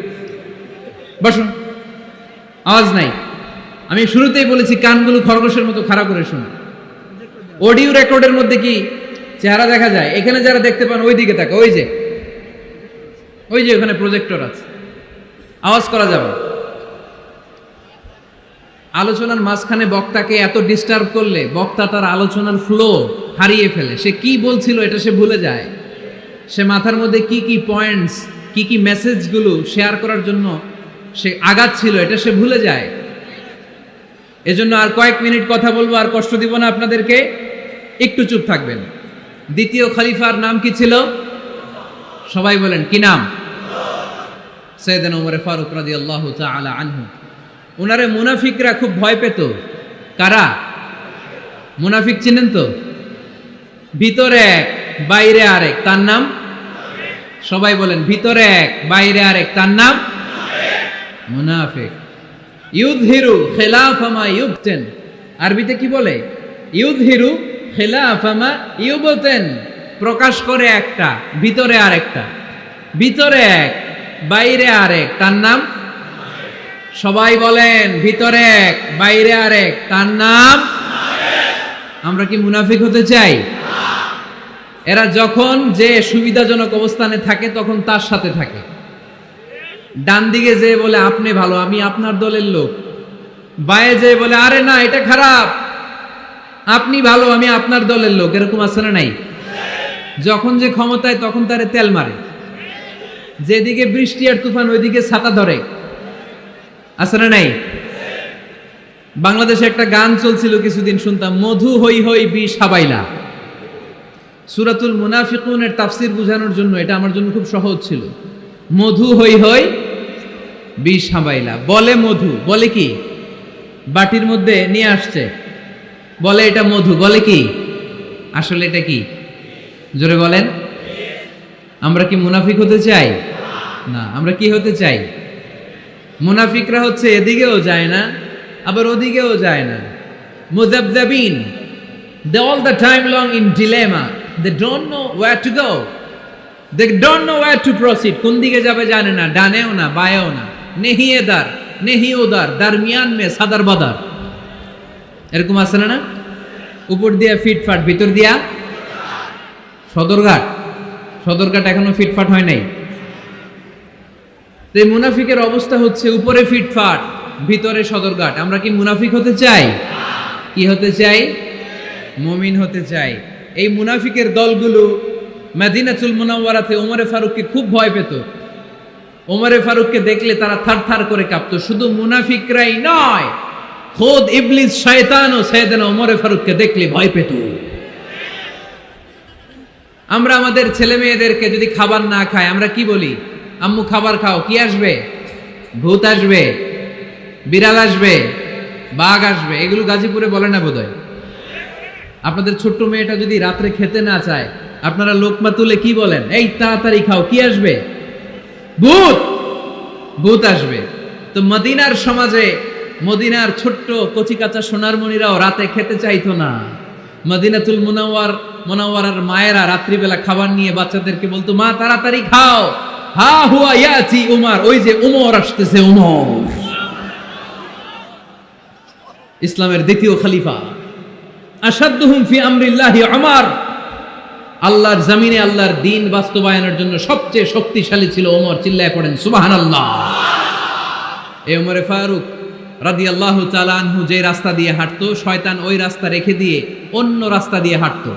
বসো, আওয়াজ নাই। আমি শুরুতেই বলেছি কানগুলো খরগোশের মতো খাড়া করে শোনো। অডিও রেকর্ডের মধ্যে কি চেহারা দেখা যায়? এখানে যারা দেখতে পান ওই দিকে তাকা, ওই যে ওখানে প্রজেক্টর আছে, আওয়াজ করা যাবে। আলোচনার মাঝখানে বক্তাকে এত ডিস্টার্ব করলে বক্তা তার আলোচনার ফ্লো হারিয়ে ফেলে। সে কি বলছিল এটা সে ভুলে যায়। সে মাথার মধ্যে কি কি পয়েন্টস, কি কি মেসেজগুলো শেয়ার করার জন্য সে আগাচ্ছিল এটা সে ভুলে যায়। এজন্য আর কয়েক মিনিট কথা বলবো, আর কষ্ট দিব না আপনাদেরকে, একটু চুপ থাকবেন। দ্বিতীয় খলিফার নাম কি ছিল? সবাই বলেন কি নাম? সাইয়েদনা ওমর ফারুক রাদিয়াল্লাহু তাআলা আনহু। ওনারে মুনাফিকরা খুব ভয় পেত। কারা? মুনাফিক চিনেন তো? ভিতরে এক বাইরে আরেক, তার নাম? সবাই বলেন ভিতরে এক বাইরে আরেক, তার নাম মুনাফিক। ইউযহিরু খিলাফা মা ইউবতিন, আরবিতে কি বলে? ইউযহিরু খিলাফা মা ইউবতিন, প্রকাশ করে একটা, ভিতরে আরেকটা। ভিতরে এক বাইরে আরেক, তার নাম? সবাই বলেন ভিতরে এক বাইরে আরেক, তার নাম? আমরা কি মুনাফিক হতে চাই? এরা যখন যে সুবিধাজনক অবস্থানে থাকে তখন তার সাথে থাকে। ডান দিকে যে বলে আপনি ভালো, আমি আপনার দলের লোক। বায়ে যে বলে আরে না এটা খারাপ, আপনি ভালো, আমি আপনার দলের লোক। এরকম আছে না নাই? যখন যে ক্ষমতায় তখন তারে তেল মারে। যেদিকে বৃষ্টি আর তুফান ওইদিকে ছাতা ধরে। আছে না নাই? বাংলাদেশে একটা গান চলছিল কিছুদিন, শুনতাম, মধু হই হই বিষ হাবাইলা। সূরাতুল মুনাফিকুনের তাফসীর বোঝানোর জন্য এটা আমার জন্য খুব সহজ ছিল। মধু হই হই বিষ হাবাইলা। বলে মধু, বলে কি? বাটির মধ্যে নিয়ে আসছে, বলে এটা মধু, বলে কি? আসলে এটা কি? জোরে বলেন। আমরা কি মুনাফিক হতে চাই? না। আমরা কি হতে চাই? মুনাফিকরা হচ্ছে এদিকেও যায় না আবার ওদিকেও যায় না। মুযাবযাবিন, they all the time long in dilemma, they don't know where to go, they don't know where to proceed। কোন দিকে যাবে জানে না, ডানেও না বায়েও না, নেহি এদার নেহি ওদার, দরমিয়ান মে সাদার বাদার। এরকম আছে না? উপর দিয়া ফিটফাট, ভিতর দিয়া সদরঘাট। সদরঘাট এখনো ফিটফাট হয় নাই। তো এই মুনাফিকের অবস্থা হচ্ছে উপরে ফিটফাট, ভিতরে সদরঘাট। আমরা কি মুনাফিক হতে চাই? কি হতে চাই? মুমিন হতে চাই। এই মুনাফিকের দলগুলো মদিনাতুল মুনাওয়ারাতে ওমরে ফারুককে খুব ভয় পেত। ওমরে ফারুককে দেখলে তারা থারথার করে কাঁপতো। শুধু মুনাফিকরাই নয়, খোদ ইবলিস শয়তানও সাইয়েদনা ওমরে ফারুককে দেখলে ভয় পেত। আমরা আমাদের ছেলে মেয়েদেরকে যদি খাবার না খায় আমরা কি বলি? আম্মু খাবার খাও। কি আসবে? ভূত আসবে, বিড়াল আসবে, বাঘ আসবে। এগুলো গাজীপুরে বলে না বোধহয়। আপনাদের ছোট্ট মেয়েটা যদি রাত্রে খেতে না চায় আপনারা লোকমা তুলে কি বলেন? এই তাড়াতাড়ি খাও, কি আসবে? ভূত, ভূত আসবে। তো মদিনার সমাজে মদিনার ছোট্ট কচিকাচা সোনারমণিরাও রাতে খেতে চাইতো না। মদিনাতুল মুনাওয়ারার মায়েরা রাত্রিবেলা খাবার নিয়ে বাচ্চাদেরকে বলতো, মা তাড়াতাড়ি খাও, হা হুয়া ইয়াতি উমর, ওই যে উমর আসতেছে। উমর ইসলামের দ্বিতীয় খলিফা। আশাদ্দুহুম ফি আমরিল্লাহি উমর, আল্লাহর জমিনে আল্লাহর দ্বীন বাস্তবায়নের জন্য সবচেয়ে শক্তিশালী ছিল ওমর। চিল্লায় পড়েন সুবহানাল্লাহ। এই ওমরে ফারুক রাদিয়াল্লাহু তাআলা আনহু যে রাস্তা দিয়ে হাঁটতো, শয়তান ওই রাস্তা রেখে দিয়ে অন্য রাস্তা দিয়ে হাঁটতো।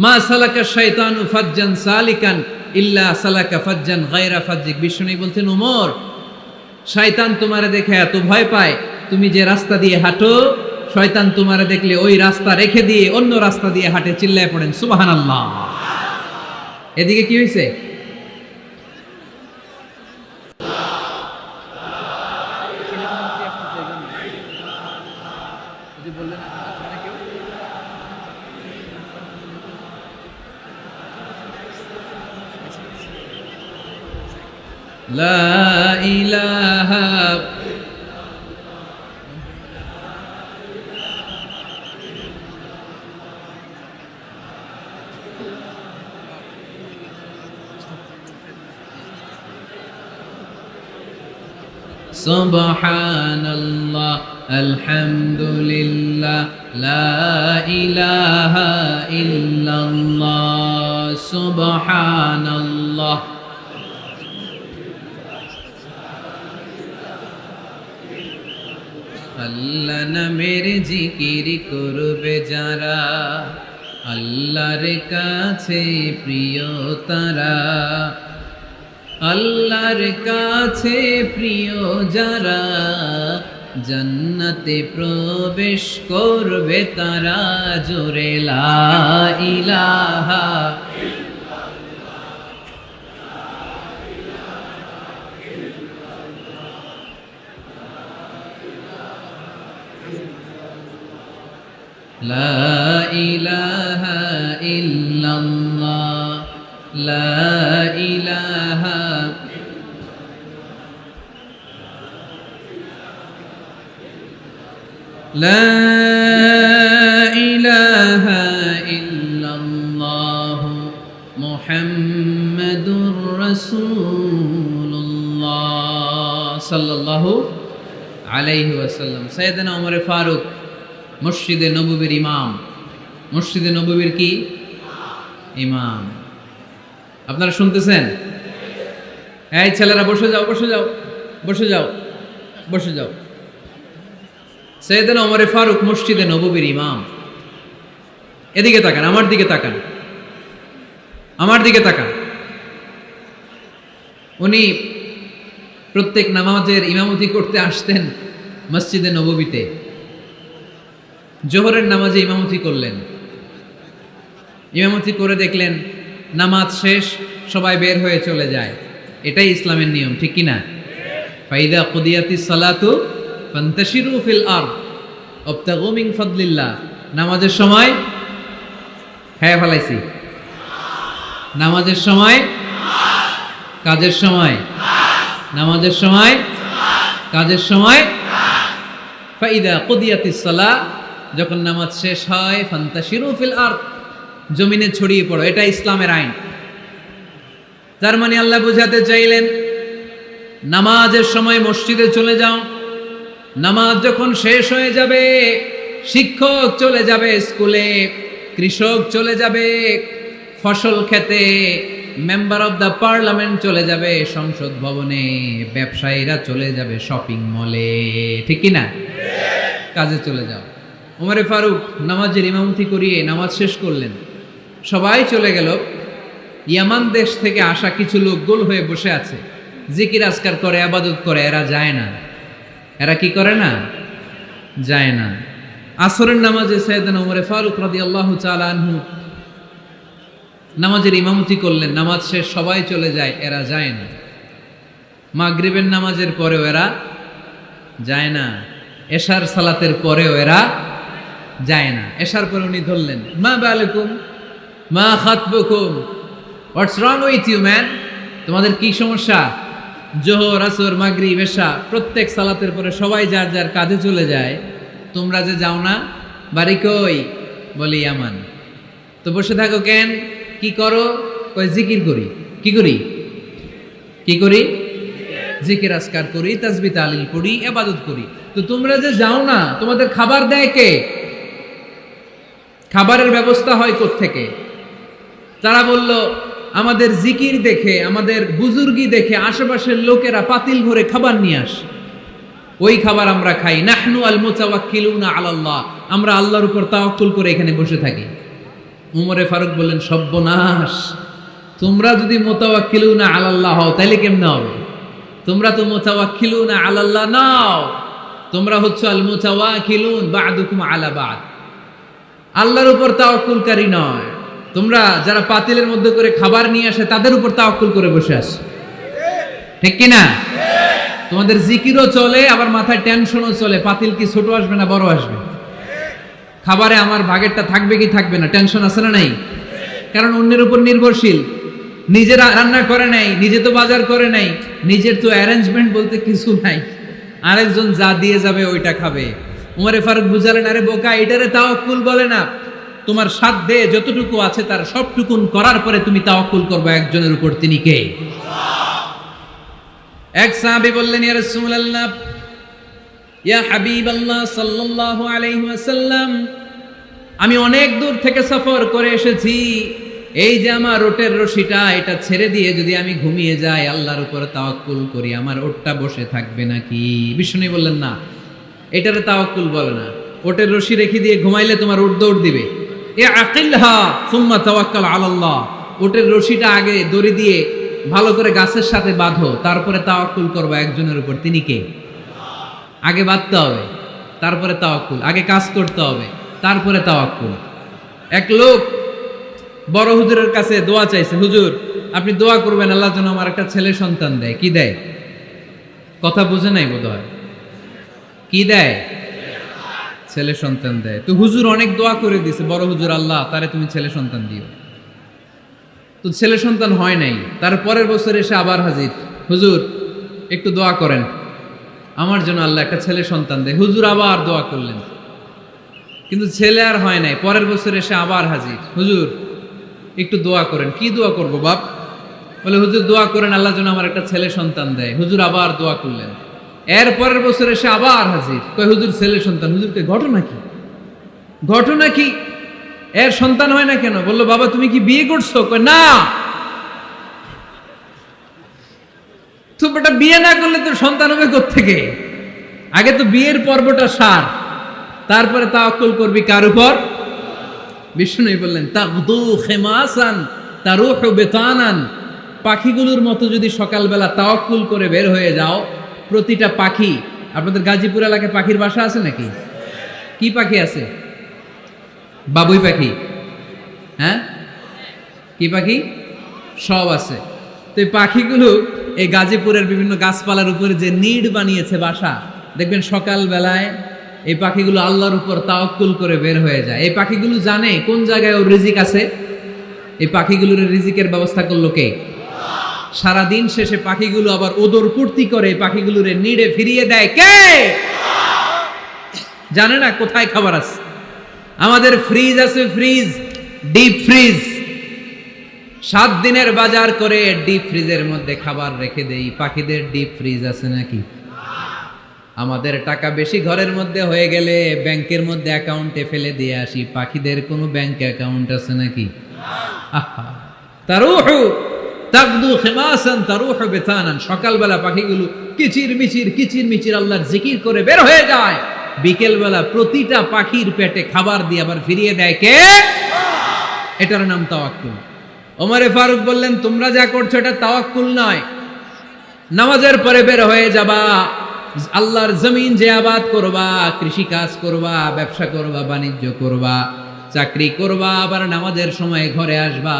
মা সালাকা শাইতানু ফাজ্জান সালিকান ইল্লা সালাকা ফাজ্জান গায়রা ফাজ্জিক। বিষ্ণু বলছেন, ওমর, শয়তান তোমারে দেখে এত ভয় পায়, তুমি যে রাস্তা দিয়ে হাঁটো, শয়তান তোমারে দেখলে ওই রাস্তা রেখে দিয়ে অন্য রাস্তা দিয়ে হাঁটে। চিল্লায় পড়েন সুবহানাল্লাহ। এদিকে কি হয়েছে? লা ইলাহা সুবহানাল্লাহ আলহামদুলিল্লাহ লা ইলাহা ইল্লাল্লাহ সুবহানাল্লাহ। আল্লাহ নামের জিকির করবে যারা, আল্লাহর কাছে প্রিয় তারা। আল্লাহর কাছে প্রিয় যারা, জান্নাতে প্রবেশ করবে তারা। জোরে লা ইলাহা লা ইলাহা ইল্লাল্লাহ লা ইলাহা লা ইলাহা ইল্লাল্লাহ মুহাম্মাদুর রাসূলুল্লাহ সাল্লাল্লাহু আলাইহি ওয়াসাল্লাম। সাইয়েদনা ওমর ফারুক মসজিদে নববীর ইমাম। মসজিদে নববীর কি ইমাম? আপনারা শুনতেছেন? এই ছেলেরা বসে যাও, বসে যাও, বসে যাও, বসে যাও। সাইয়েদনা ওমর ফারুক মসজিদে নববীর ইমাম। এদিকে তাকান, আমার দিকে তাকান, আমার দিকে তাকান। উনি প্রত্যেক নামাজের ইমামতি করতে আসতেন মসজিদে নববীতে। জোহরের নামাজে ইমামতি করলেন। ইমামতি করে দেখলেন নামাজ শেষ, সবাই বের হয়ে চলে যায়। এটাই ইসলামের নিয়ম, ঠিক কিনা? ফাইদা কুদিয়াতিস সালাতু ফান্তাশিরু ফিল আরদ ওয়াবতাগু মিন ফাদলিল্লাহ। নামাজের সময় হ্যাঁ ফলাইছি, নামাজের সময়, কাজের সময়, নামাজের সময়, কাজের সময়। ফাইদা কুদিয়াতিস সালাহ, যখন নামাজ শেষ হয়, ফান্তাশিরু ফিল আরদ, জমিনে ছড়িয়ে পড়ো। এটা ইসলামের আইন। তার মানে আল্লাহ বুঝাতে চাইলেন নামাজের সময় মসজিদে চলে যাও। নামাজ যখন শেষ হয়ে যাবে, শিক্ষক চলে যাবে স্কুলে, কৃষক চলে যাবে ফসল খেতে, মেম্বার অফ দ্য পার্লামেন্ট চলে যাবে সংসদ ভবনে, ব্যবসায়ীরা চলে যাবে শপিং মলে, ঠিক কিনা? কাজে চলে যাও। ওমর ফারুক নামাজের ইমামতি করিয়ে নামাজ শেষ করলেন। সবাই চলে গেল। ইয়ামান দেশ থেকে আসা কিছু লোক গোল হয়ে বসে আছে, জিকির আজকার করে, আবাদত করে। এরা যায় না। এরা কি করে না? যায় না। আসরের নামাজে সাইয়েদনা ওমর ফারুক রাদিয়াল্লাহু তাআলা আনহু নামাজের ইমামতি করলেন। নামাজ শেষ, সবাই চলে যায়, এরা যায় না। মাগরিবের নামাজের পরেও এরা যায় না। এশার সালাতের পরেও এরা যায় না। এশার পরে উনি ধরলেন, মা বালাকুম মা খাতবুকুম, হোয়াটস রং উইথ ইউ ম্যান? তোমাদের কি সমস্যা? জোহর, আসর, মাগরিব, এশা প্রত্যেক সালাতের পরে সবাই যার যার কাজে চলে যায়, তোমরা যে যাও না? বাড়ি কই? বলি ইয়ামান। তো বসে থাকো কেন? কি করো? কই জিকির করি। কি করি? কি করি? জিকির আজকার করি, তাসবিহ তাহলিল পড়ি, ইবাদত করি। তো তোমরা যে যাও না, তোমাদের খাবার দেয় কে? খাবারের ব্যবস্থা হয় কোত্থেকে? তারা বলল, আমাদের জিকির দেখে, আমাদের বুজুর্গি দেখে আশেপাশের লোকেরা পাতিল ভরে খাবার নিয়ে আসে। ওই খাবার আমরা খাই। নাহনু আল মুতাওয়াক্কিলুনা আলাল্লাহ, আমরা আল্লাহর উপর তাওয়াক্কুল করে এখানে বসে থাকি। উমরে ফারুক বললেন, সর্বনাশ, তোমরা যদি মুতাওয়াক্কিলুনা আলাল্লাহ হও তাহলে কেমনে হবে? তোমরা তো মুতাওয়াক্কিলুনা আলাল্লাহ নাও, তোমরা হচ্ছে আল মুতাওয়াক্কিলুন বা'দুকুম আলা বা'দ, আল্লাহর উপর তাওয়াক্কুলকারী নয়। তোমরা যারা পাতিলের মধ্যে করে খাবার নিয়ে আসে তাদের উপর তাওয়াক্কুল করে বসে আছো, ঠিক কি না? তোমাদের জিকিরও চলে, আবার মাথায় টেনশনও চলে, পাতিল কি ছোট আসবে না বড় আসবে, খাবারে আমার ভাগেরটা থাকবে কি থাকবে না, টেনশন আছে না নাই? কারণ অন্যের উপর নির্ভরশীল, নিজেরা রান্না করে নাই, নিজে তো বাজার করে নাই, নিজের তো অ্যারেঞ্জমেন্ট বলতে কিছু নাই, আরেকজন যা দিয়ে যাবে ওইটা খাবে। উমরে ফারুক বুঝালেন, আরে বোকা, এটারে তাওয়াক্কুল বলে না। তোমার সাধ্যে যতটুকু আছে তার সবটুকুন করার পরে তুমি তাওয়াক্কুল করবে একজনের উপর, তিনি কে? এক সাহাবী বললেন, ইয়া রাসূলুল্লাহ, ইয়া হাবিবাল্লাহ সাল্লাল্লাহু আলাইহি ওয়াসাল্লাম, আমি অনেক দূর থেকে সফর করে এসেছি, এই যে আমার ওটের রশিটা, এটা ছেড়ে দিয়ে যদি আমি ঘুমিয়ে যাই, আল্লাহর উপর তাওয়াক্কুল করি, আমার ওটটা বসে থাকবে নাকি? বিষ্ণু বললেন, না, এটারে তাওয়াক্কুল বলে না। ওটের রশি রেখে দিয়ে ঘুমাইলে তোমার ওট দৌড় দিবে। এ আকিলহা সুম্মা তাওয়াক্কাল আলাল্লাহ, ওটের রশিটা আগে দড়ি দিয়ে ভালো করে গাছের সাথে বাঁধো, তারপরে তাওয়াক্কুল করবা একজনের উপর, তিনি কে? আগে বাঁধতে হবে, তারপরে তাওয়াক্কুল, আগে কাজ করতে হবে, তারপরে তাওয়াক্কুল। এক লোক বড় হুজুরের কাছে দোয়া চাইছে, হুজুর আপনি দোয়া করবেন আল্লাহ যেন আমার একটা ছেলে সন্তান দেয়। কি দেয়? কথা বুঝে নাই বোধহয়। কি দেয়? ছেলে সন্তান দেয়। তো হুজুর অনেক দোয়া করে দিছে, বড় হুজুর, আল্লাহ তারে তুমি ছেলে সন্তান দিও। তো ছেলে সন্তান হয় নাই। তার পরের বছর এসে আবার হাজির, হুজুর একটু দোয়া করেন আমার জন্য আল্লাহ একটা ছেলে সন্তান দেয়। হুজুর আবার দোয়া করলেন, কিন্তু ছেলে আর হয় নাই। পরের বছর এসে আবার হাজির, হুজুর একটু দোয়া করেন। কি দোয়া করবো বাপ? বলে, হুজুর দোয়া করেন আল্লাহ যেন আমার একটা ছেলে সন্তান দেয়। হুজুর আবার দোয়া করলেন। এর পরের বছর এসে আবার হাজির, কয় হুজুর ছেলে সন্তান। হুজুরকে ঘটনা কি? ঘটনা কি? এর সন্তান হয় না কেন? বললো, বাবা তুমি কি বিয়ে করছো? কয় না। তো বেটা বিয়ে না করলে তো সন্তান হবে কোত্থেকে? আগে তো বিয়ের পর্বটা সার, তারপরে তাওয়াক্কুল করবি কার উপর? বিষ্ণু বললেন, তাগদু খিমাসান তারুহু বিতানান, পাখিগুলোর মতো যদি সকালবেলা তাওয়াক্কুল করে বের হয়ে যাও, প্রতিটা পাখি, আপনাদের গাজীপুর এলাকায় পাখির বাসা আছে নাকি? কি পাখি আছে? বাবুই পাখি, হ্যাঁ, কি পাখি? সব আছে। তো এই পাখিগুলো এই গাজীপুরের বিভিন্ন গাছপালার উপরে যে নিড় বানিয়েছে বাসা, দেখবেন সকাল বেলায় এই পাখিগুলো আল্লাহর উপর তাওয়াক্কুল করে বের হয়ে যায়। এই পাখিগুলো জানে কোন জায়গায় ওর রিজিক আছে। এই পাখিগুলোর রিজিকের ব্যবস্থা করলো কে? সারাদিন শেষে পাখিগুলো আবার ওদর পূর্তি করে পাখিগুলোর নিড়ে ফিরিয়ে দেয় কে? জানে না কোথায় খাবার আছে। আমাদের ফ্রিজ আছে, ফ্রিজ, ডিপ ফ্রিজ, 7 দিনের বাজার করে ডিপ ফ্রিজের মধ্যে খাবার রেখে দেই। পাখিদের ডিপ ফ্রিজ আছে নাকি? আমাদের টাকা বেশি ঘরের মধ্যে হয়ে গেলে ব্যাংকের মধ্যে অ্যাকাউন্টে ফেলে দিয়ে আসি। পাখিদের কোনো ব্যাংক অ্যাকাউন্ট আছে নাকি? তারুহু তাগদু খিমাসান তারুহু বিতানান, সকালবেলা পাখিগুলো কিচির মিচির আল্লাহর জিকির করে বের হয়ে যায়। বিকেলবেলা প্রতিটা পাখির পেটে খাবার দিয়ে আবার ফিরিয়ে দেয় কে? এটার নাম তাওয়াক্কুল। ওমরে ফারুক বললেন, তোমরা যা করছো এটা তাওয়াক্কুল নয়। নামাজের পরে বের হয়ে যাবা, আল্লাহর জমিন যে আবাদ করবা, কৃষি কাজ করবা, ব্যবসা করবা, বাণিজ্য করবা, চাকরি করবা, আবার নামাজের সময় ঘরে আসবা,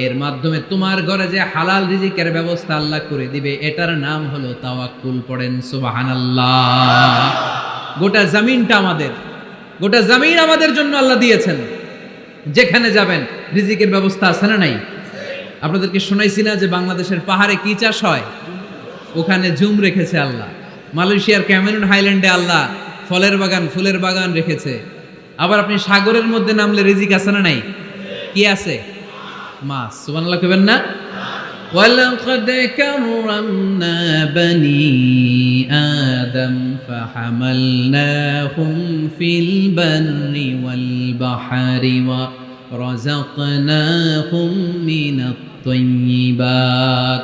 এর মাধ্যমে তোমার ঘরে যে হালাল রিজিকের ব্যবস্থা আল্লাহ করে দিবে, এটার নাম হলো তাওয়াক্কুল। পড়েন সুবহানাল্লাহ। গোটা জমিনটা আমাদের, গোটা জমিন আমাদের জন্য আল্লাহ দিয়েছেন। যেখানে যাবেন রিজিকের ব্যবস্থা আছে না নাই? আপনাদেরকে শোনাইছি না যে বাংলাদেশের পাহাড়ে কি চাষ হয়? ওখানে জুম রেখেছে আল্লাহ। মালয়েশিয়ার ক্যামেরুন হাইল্যান্ডে আল্লাহ ফলের বাগান, ফুলের বাগান রেখেছে। আবার আপনি সাগরের মধ্যে নামলে রিজিক আছে না নাই? কি আছে? মাছ। সুবহানাল্লাহ কইবেন না? ওয়ালাকাদ কাররামনা বানি আদম ফাহামালনাহুম ফিল বাররি ওয়াল বাহরি ওয়া রাযাকনাহুম মিনাত তাইয়্যিবাত।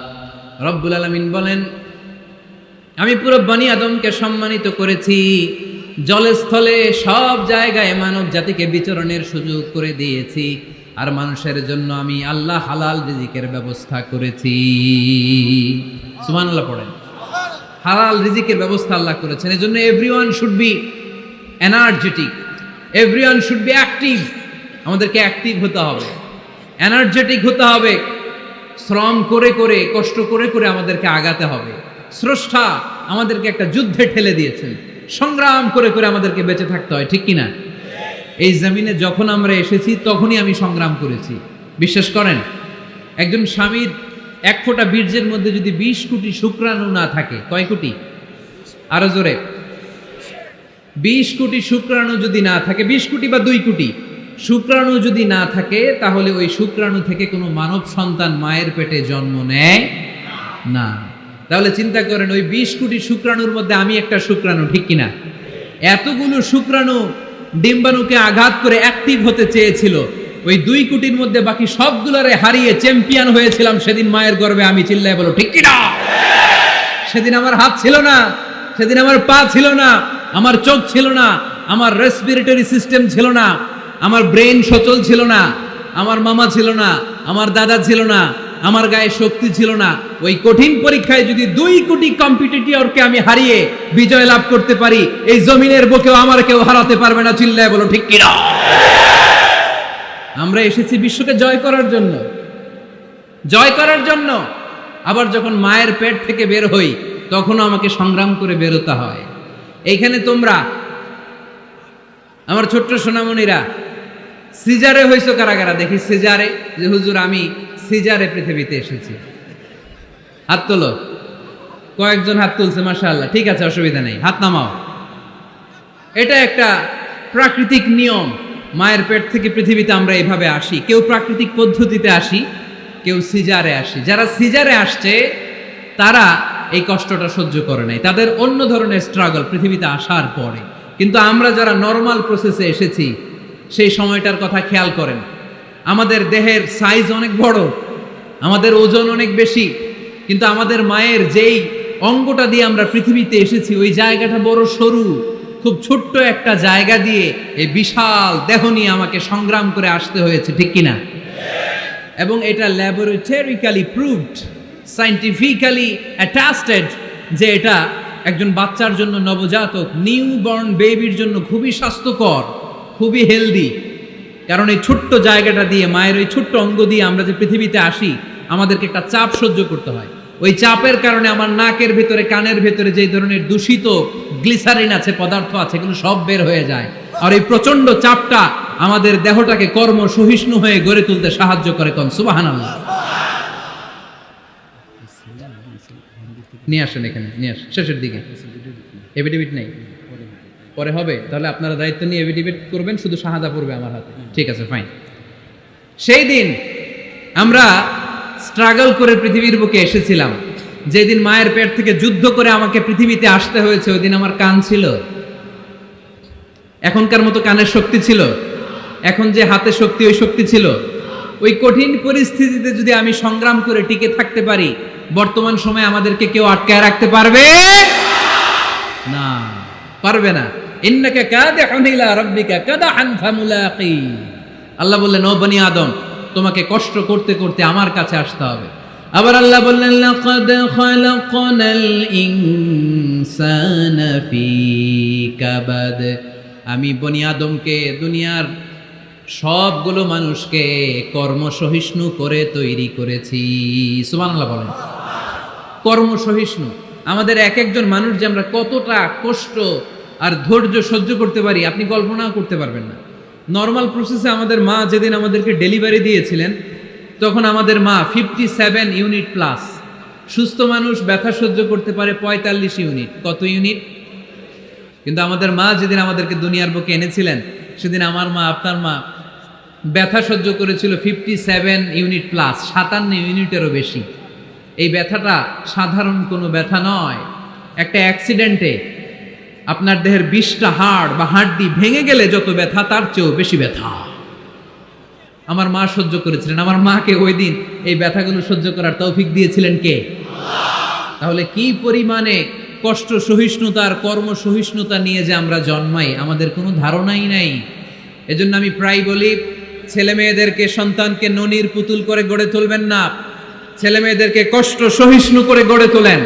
রব্বুল আলামিন বলেন, আমি পুরো বনি আদমকে সম্মানিত করেছি, জলে স্থলে সব জায়গায় মানব জাতিকে বিচরণের সুযোগ করে দিয়েছি। আর মানুষের জন্য আমি আল্লাহ হালাল রিজিকের ব্যবস্থা করেছি। সুবহানাল্লাহ পড়েন। হালাল রিজিকের ব্যবস্থা আল্লাহ করেছেন। এজন্য everyone should be energetic, everyone should be active. আমাদেরকে অ্যাক্টিভ হতে হবে, এনার্জেটিক হতে হবে। শ্রম করে করে, কষ্ট করে করে আমাদেরকে আগাতে হবে। স্রষ্টা আমাদেরকে একটা যুদ্ধে ঠেলে দিয়েছেন, সংগ্রাম করে করে আমাদেরকে বেঁচে থাকতে হয়, ঠিক কিনা? এই জমিনে যখন আমরা এসেছি তখনই আমি সংগ্রাম করেছি। বিশ্বাস করেন, একজন স্বামীর এক ফোঁটা বীর্যের মধ্যে যদি 20 কোটি শুক্রাণু না থাকে, কয় কোটি? আরো জোরে। 20 কোটি শুক্রাণু যদি না থাকে, 20 কোটি বা 2 কোটি শুক্রাণু যদি না থাকে, তাহলে ওই শুক্রাণু থেকে কোনো মানব সন্তান মায়ের পেটে জন্ম নেয় না। তাহলে চিন্তা করেন, ওই 20 কোটি শুক্রাণুর মধ্যে আমি একটা শুক্রাণু, ঠিক কিনা? এতগুলো শুক্রাণু ডিম্বাণুকে আঘাত করে অ্যাক্টিভ হতে চেয়েছিল। ওই 2 কোটির মধ্যে বাকি সবগুলোরে হারিয়ে চ্যাম্পিয়ন হয়েছিলাম সেদিন মায়ের গর্ভে আমি। চিল্লায় বলো ঠিক কিনা? সেদিন আমার হাত ছিল না, সেদিন আমার পা ছিল না, আমার চোখ ছিল না, আমার রেসপিরেটরি সিস্টেম ছিল না, আমার ব্রেন সচল ছিল না, আমার মামা ছিল না, আমার দাদা ছিল না, আমার গায়ে শক্তি ছিল না। ওই কঠিন পরীক্ষায় যদি 2 কোটি কম্পিটিটরকে আমি হারিয়ে বিজয় লাভ করতে পারি, এই জমিনের বুকেও আমার কেউ হারাতে পারবে না। চিল্লায় বলো ঠিক কিনা? আমরা এসেছি বিশ্বকে জয় করার জন্য, জয় করার জন্য। আবার যখন মায়ের পেট থেকে বের হই, তখনও আমাকে সংগ্রাম করে বেরোতে হয়। এইখানে তোমরা আমার ছোট্ট সোনামণিরা সিজারে হইছো কারা কারা? দেখি সিজারে, যে হুজুর আমি সিজারে পৃথিবীতে এসেছি। হাত তোলো। কয়েকজন হাত তুলছে, মাশাআল্লাহ। ঠিক আছে, অসুবিধা নেই, হাত নামাও। এটা একটা প্রাকৃতিক নিয়ম। মায়ের পেট থেকে পৃথিবীতে আমরা এইভাবে আসি। কেউ প্রাকৃতিক পদ্ধতিতে আসি, কেউ সিজারে আসি। যারা সিজারে আসছে তারা এই কষ্টটা সহ্য করে নাই, তাদের অন্য ধরনের স্ট্রাগল পৃথিবীতে আসার পরে। কিন্তু আমরা যারা নর্মাল প্রসেসে এসেছি, সেই সময়টার কথা খেয়াল করেন। আমাদের দেহের সাইজ অনেক বড়, আমাদের ওজন অনেক বেশি, কিন্তু আমাদের মায়ের যেই অঙ্গটা দিয়ে আমরা পৃথিবীতে এসেছি, ওই জায়গাটা বড় সরু। খুব ছোট্ট একটা জায়গা দিয়ে এই বিশাল দেহ নিয়ে আমাকে সংগ্রাম করে আসতে হয়েছে, ঠিক কিনা? এবং এটা ল্যাবরেটরিক্যালি প্রুভড, সায়েন্টিফিক্যালি অ্যাটাস্টেড, যে এটা একজন বাচ্চার জন্য, নবজাতক নিউ বর্ন বেবির জন্য খুবই স্বাস্থ্যকর, খুবই হেলদি। কারণ এই ছোট্ট জায়গাটা দিয়ে, মায়ের ওই ছোট্ট অঙ্গ দিয়ে আমরা যে পৃথিবীতে আসি, আমাদেরকে একটা চাপ সহ্য করতে হয়। ওই চাপের কারণে আমার নাকের ভেতরে, কানের ভেতরে যে ধরনের দূষিত গ্লিসারিন আছে, পদার্থ আছে, এগুলো সব বের হয়ে যায়। আর এই প্রচন্ড চাপটা আমাদের দেহটাকে কর্ম সহিষ্ণু হয়ে গড়ে তুলতে সাহায্য করে। কোন সুবহানাল্লাহ। নিয়ে আসেন এখানে, নিয়ে আসেন শেষের দিকে। এভিডেভিট নেই, পরে হবে। তাহলে আপনারা দায়িত্ব নিয়ে এভিডেভিট করবেন, শুধু শাহাদা পড়বে আমার হাতে। ঠিক আছে, ফাইন। সেই দিন আমরা স্ট্রাগল করে পৃথিবীর বুকে এসেছিলাম। যেদিন মায়ের পেট থেকে যুদ্ধ করে আমাকে পৃথিবীতে আসতে হয়েছে, ওই দিন আমার কান ছিল? এখনকার মতো কানের শক্তি ছিল? এখন যে হাতে শক্তি, ওই শক্তি ছিল? ওই কঠিন পরিস্থিতিতে যদি আমি সংগ্রাম করে টিকে থাকতে পারি, বর্তমান সময়ে আমাদেরকে কেউ আটকায় রাখতে পারবে না, পারবে না। ইন্নাকা কাদিহুন ইলা রাব্বিকা কাদহান ফামুলাকি। আল্লাহ বললেন, ও বনি আদম, তোমাকে কষ্ট করতে করতে আমার কাছে আসতে হবে। আবার আল্লাহ বললেন, লাকাদ খালাকনাল ইনসানা ফি কাবাদ। আমি বনি আদমকে, দুনিয়ার সবগুলো মানুষকে কর্মসহিষ্ণু করে তৈরি করেছি। সুবহানাল্লাহ বলেন। কর্মসহিষ্ণু। আমাদের এক একজন মানুষ যে আমরা কতটা কষ্ট আর ধৈর্য সহ্য করতে পারি, আপনি কল্পনাও করতে পারবেন না। নর্মাল প্রসেসে আমাদের মা যেদিন আমাদেরকে ডেলিভারি দিয়েছিলেন, তখন আমাদের মা 57 ইউনিট প্লাস। সুস্থ মানুষ ব্যথা সহ্য করতে পারে 45 ইউনিট। কত ইউনিট? কিন্তু আমাদের মা যেদিন আমাদেরকে দুনিয়ার বুকে এনেছিলেন, সেদিন আমার মা, আপনার মা ব্যথা সহ্য করেছিল 57 ইউনিট প্লাস, 57 ইউনিটেরও বেশি। এই ব্যথাটা সাধারণ কোনো ব্যথা নয়। একটা অ্যাক্সিডেন্টে আপনার দেহের 20টা হাড় বা হাড্ডি ভেঙে গেলে যত ব্যথা, তার চেয়েও বেশি ব্যথা আমার মা সহ্য করেছিলেন। আমার মাকে ওই দিন এই ব্যথাগুলো সহ্য করার তৌফিক দিয়েছিলেন কে? তাহলে কি পরিমাণে কষ্ট সহিষ্ণুতা আর কর্ম সহিষ্ণুতা নিয়ে যে আমরা জন্মাই আমাদের কোনো ধারণাই নাই। এজন্য আমি প্রায় বলি, ছেলে মেয়েদেরকে, সন্তানকে ননির পুতুল করে গড়ে তুলবেন না, ছেলে মেয়েদেরকে কষ্ট সহিষ্ণু করে গড়ে তোলেন।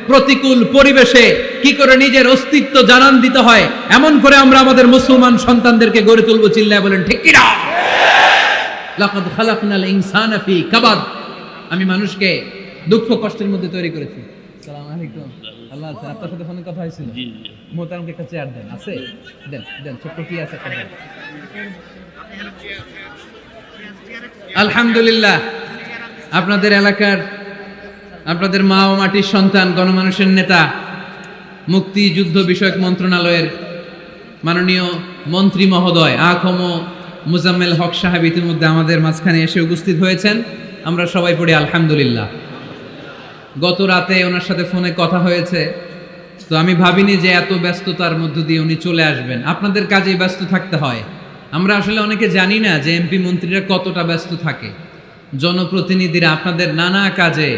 প্রতিকূল পরিবেশে কি করে নিজের অস্তিত্ব জানান দিতে হয় এমন করে আমরা আমাদের মুসলমান সন্তানদেরকে গড়ে তুলবো। চিল্লায় বলেন ঠিক কিনা? লাকাদ খালাকনাল ইনসানা ফি কাবাদ। আমি মানুষকে দুঃখ কষ্টের মধ্যে তৈরি করেছি। আসসালামু আলাইকুম। আল্লাহ হাফেজ। আপনার সাথে ফোনে কথা হয়েছিল? জি জি। মোহতারামকে একটা চেয়ার দেন। আছে? দেন দেন, ছোট্ট কি আছে একটা দেন। আলহামদুলিল্লাহ, আপনাদের এলাকার, আপনাদের মা ও মাটির সন্তান, গণমানুষের নেতা, মুক্তিযুদ্ধ বিষয়ক মন্ত্রণালয়ের মাননীয় মন্ত্রী মহোদয় আখম মুজাম্মেল হক সাহেব ইতিমধ্যে আমাদের মাঝখানে এসে উপস্থিত হয়েছেন। আমরা সবাই পড়ি আলহামদুলিল্লাহ। গত রাতে ওনার সাথে ফোনে কথা হয়েছে, তো আমি ভাবিনি যে এত ব্যস্ততার মধ্য দিয়ে উনি চলে আসবেন। আপনাদের কাজে ব্যস্ত থাকতে হয়। আমরা আসলে অনেকে জানি না যে এমপি মন্ত্রীরা কতটা ব্যস্ত থাকে। জনপ্রতিনিধিরা আপনাদের নানা কাজে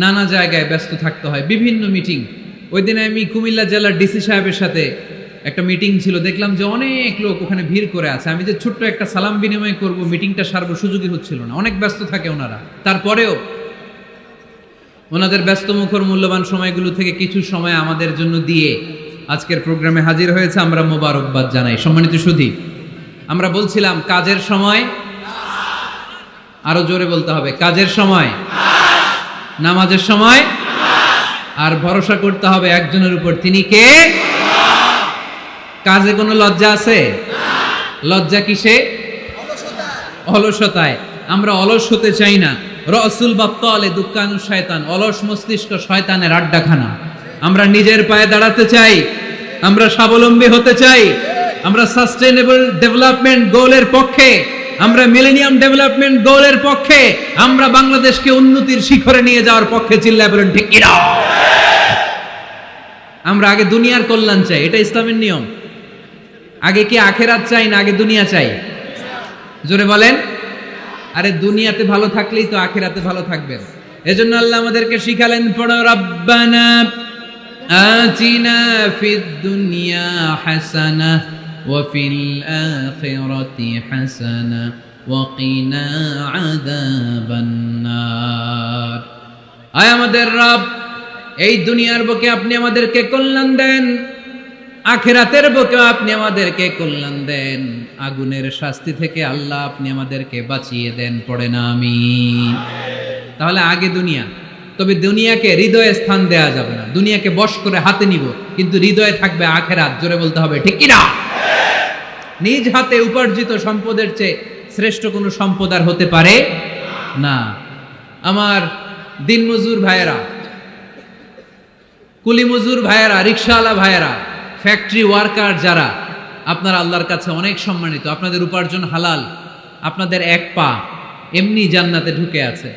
নানা জায়গায় ব্যস্ত থাকতে হয়, বিভিন্ন মিটিং। ওই দিনে আমি কুমিল্লা জেলার ডিসি সাহেবের সাথে একটা মিটিং ছিল, দেখলাম যে অনেক লোক ওখানে ভিড় করে আছে। আমি যে ছোট্ট একটা সালাম বিনিময় করব, মিটিংটা সারবো, সুযোগই হচ্ছিল না। অনেক ব্যস্ত থাকে ওনারা। তারপরেও ওনাদের ব্যস্তমুখর মূল্যবান সময়গুলো থেকে কিছু সময় আমাদের জন্য দিয়ে আজকের প্রোগ্রামে হাজির হয়েছে। আমরা মোবারকবাদ জানাই। সম্মানিত সুধী, আমরা বলছিলাম কাজের সময়, আরো জোরে বলতে হবে, কাজের সময়, নামাজের সময়, আর ভরসা করতে হবে একজনের উপর। তিনি কে? কাজে কোনো লজ্জা আছে? লজ্জা কিসে? অলসতায়। আমরা অলস হতে চাই না। রসুল বাপ্তালে দুঃখানু শয়তান, অলস মস্তিষ্ক শয়তানের আড্ডাখানা। আমরা নিজের পায়ে দাঁড়াতে চাই, আমরা স্বাবলম্বী হতে চাই, আমরা সাস্টেইনেবল ডেভেলপমেন্ট গোলের পক্ষে, আমরা মিলেনিয়াম ডেভেলপমেন্ট গোলের পক্ষে, আমরা বাংলাদেশকে উন্নতির শিখরে নিয়ে যাওয়ার পক্ষে। চিল্লায় বলেন ঠিক কিনা? আমরা আগে দুনিয়ার কল্যাণ চাই, এটা ইসলামের নিয়ম। আগে কি আখেরাত চাই না আগে দুনিয়া চাই? জোরে বলেন। আরে দুনিয়াতে ভালো থাকলেই তো আখেরাতে ভালো থাকবেন। এজন্য আল্লাহ আমাদেরকে শিখালেন, পড়ো রব্বানা আতিনা ফিদ দুনিয়া হাসানাহ ওয়া ফিল আখিরাতি হাসানাহ ওয়া কিনা আযাবান নার। আয় আমাদের রব, এই দুনিয়ার বুকে আপনি আমাদেরকে কল্যাণ দেন, আখিরাতের বুকে আপনি আমাদেরকে কল্যাণ দেন, আগুনের শাস্তি থেকে আল্লাহ আপনি আমাদেরকে বাঁচিয়ে দেন। পড়ে না আমিন। তাহলে আগে দুনিয়া, তবে দুনিয়াকে হৃদয়ে স্থান দেয়া যাবে না। দুনিয়াকে বশ করে হাতে নিব, কিন্তু হৃদয়ে থাকবে আখিরাত। জোরে বলতে হবে ঠিক কিনা? নিজ হাতে উপার্জিত সম্পদের চেয়ে শ্রেষ্ঠ কোনো সম্পদ আর হতে পারে না। আমার দিনমজুর ভাইয়েরা, কুলি মজুর ভাইয়েরা, রিকশাওয়ালা ভাইয়েরা, ফ্যাক্টরি ওয়ার্কার যারা, আপনারা আল্লাহর কাছে অনেক সম্মানিত। আপনাদের উপার্জন হালাল। আপনাদের এক পা এমনি জান্নাতে ঢুকে আছে।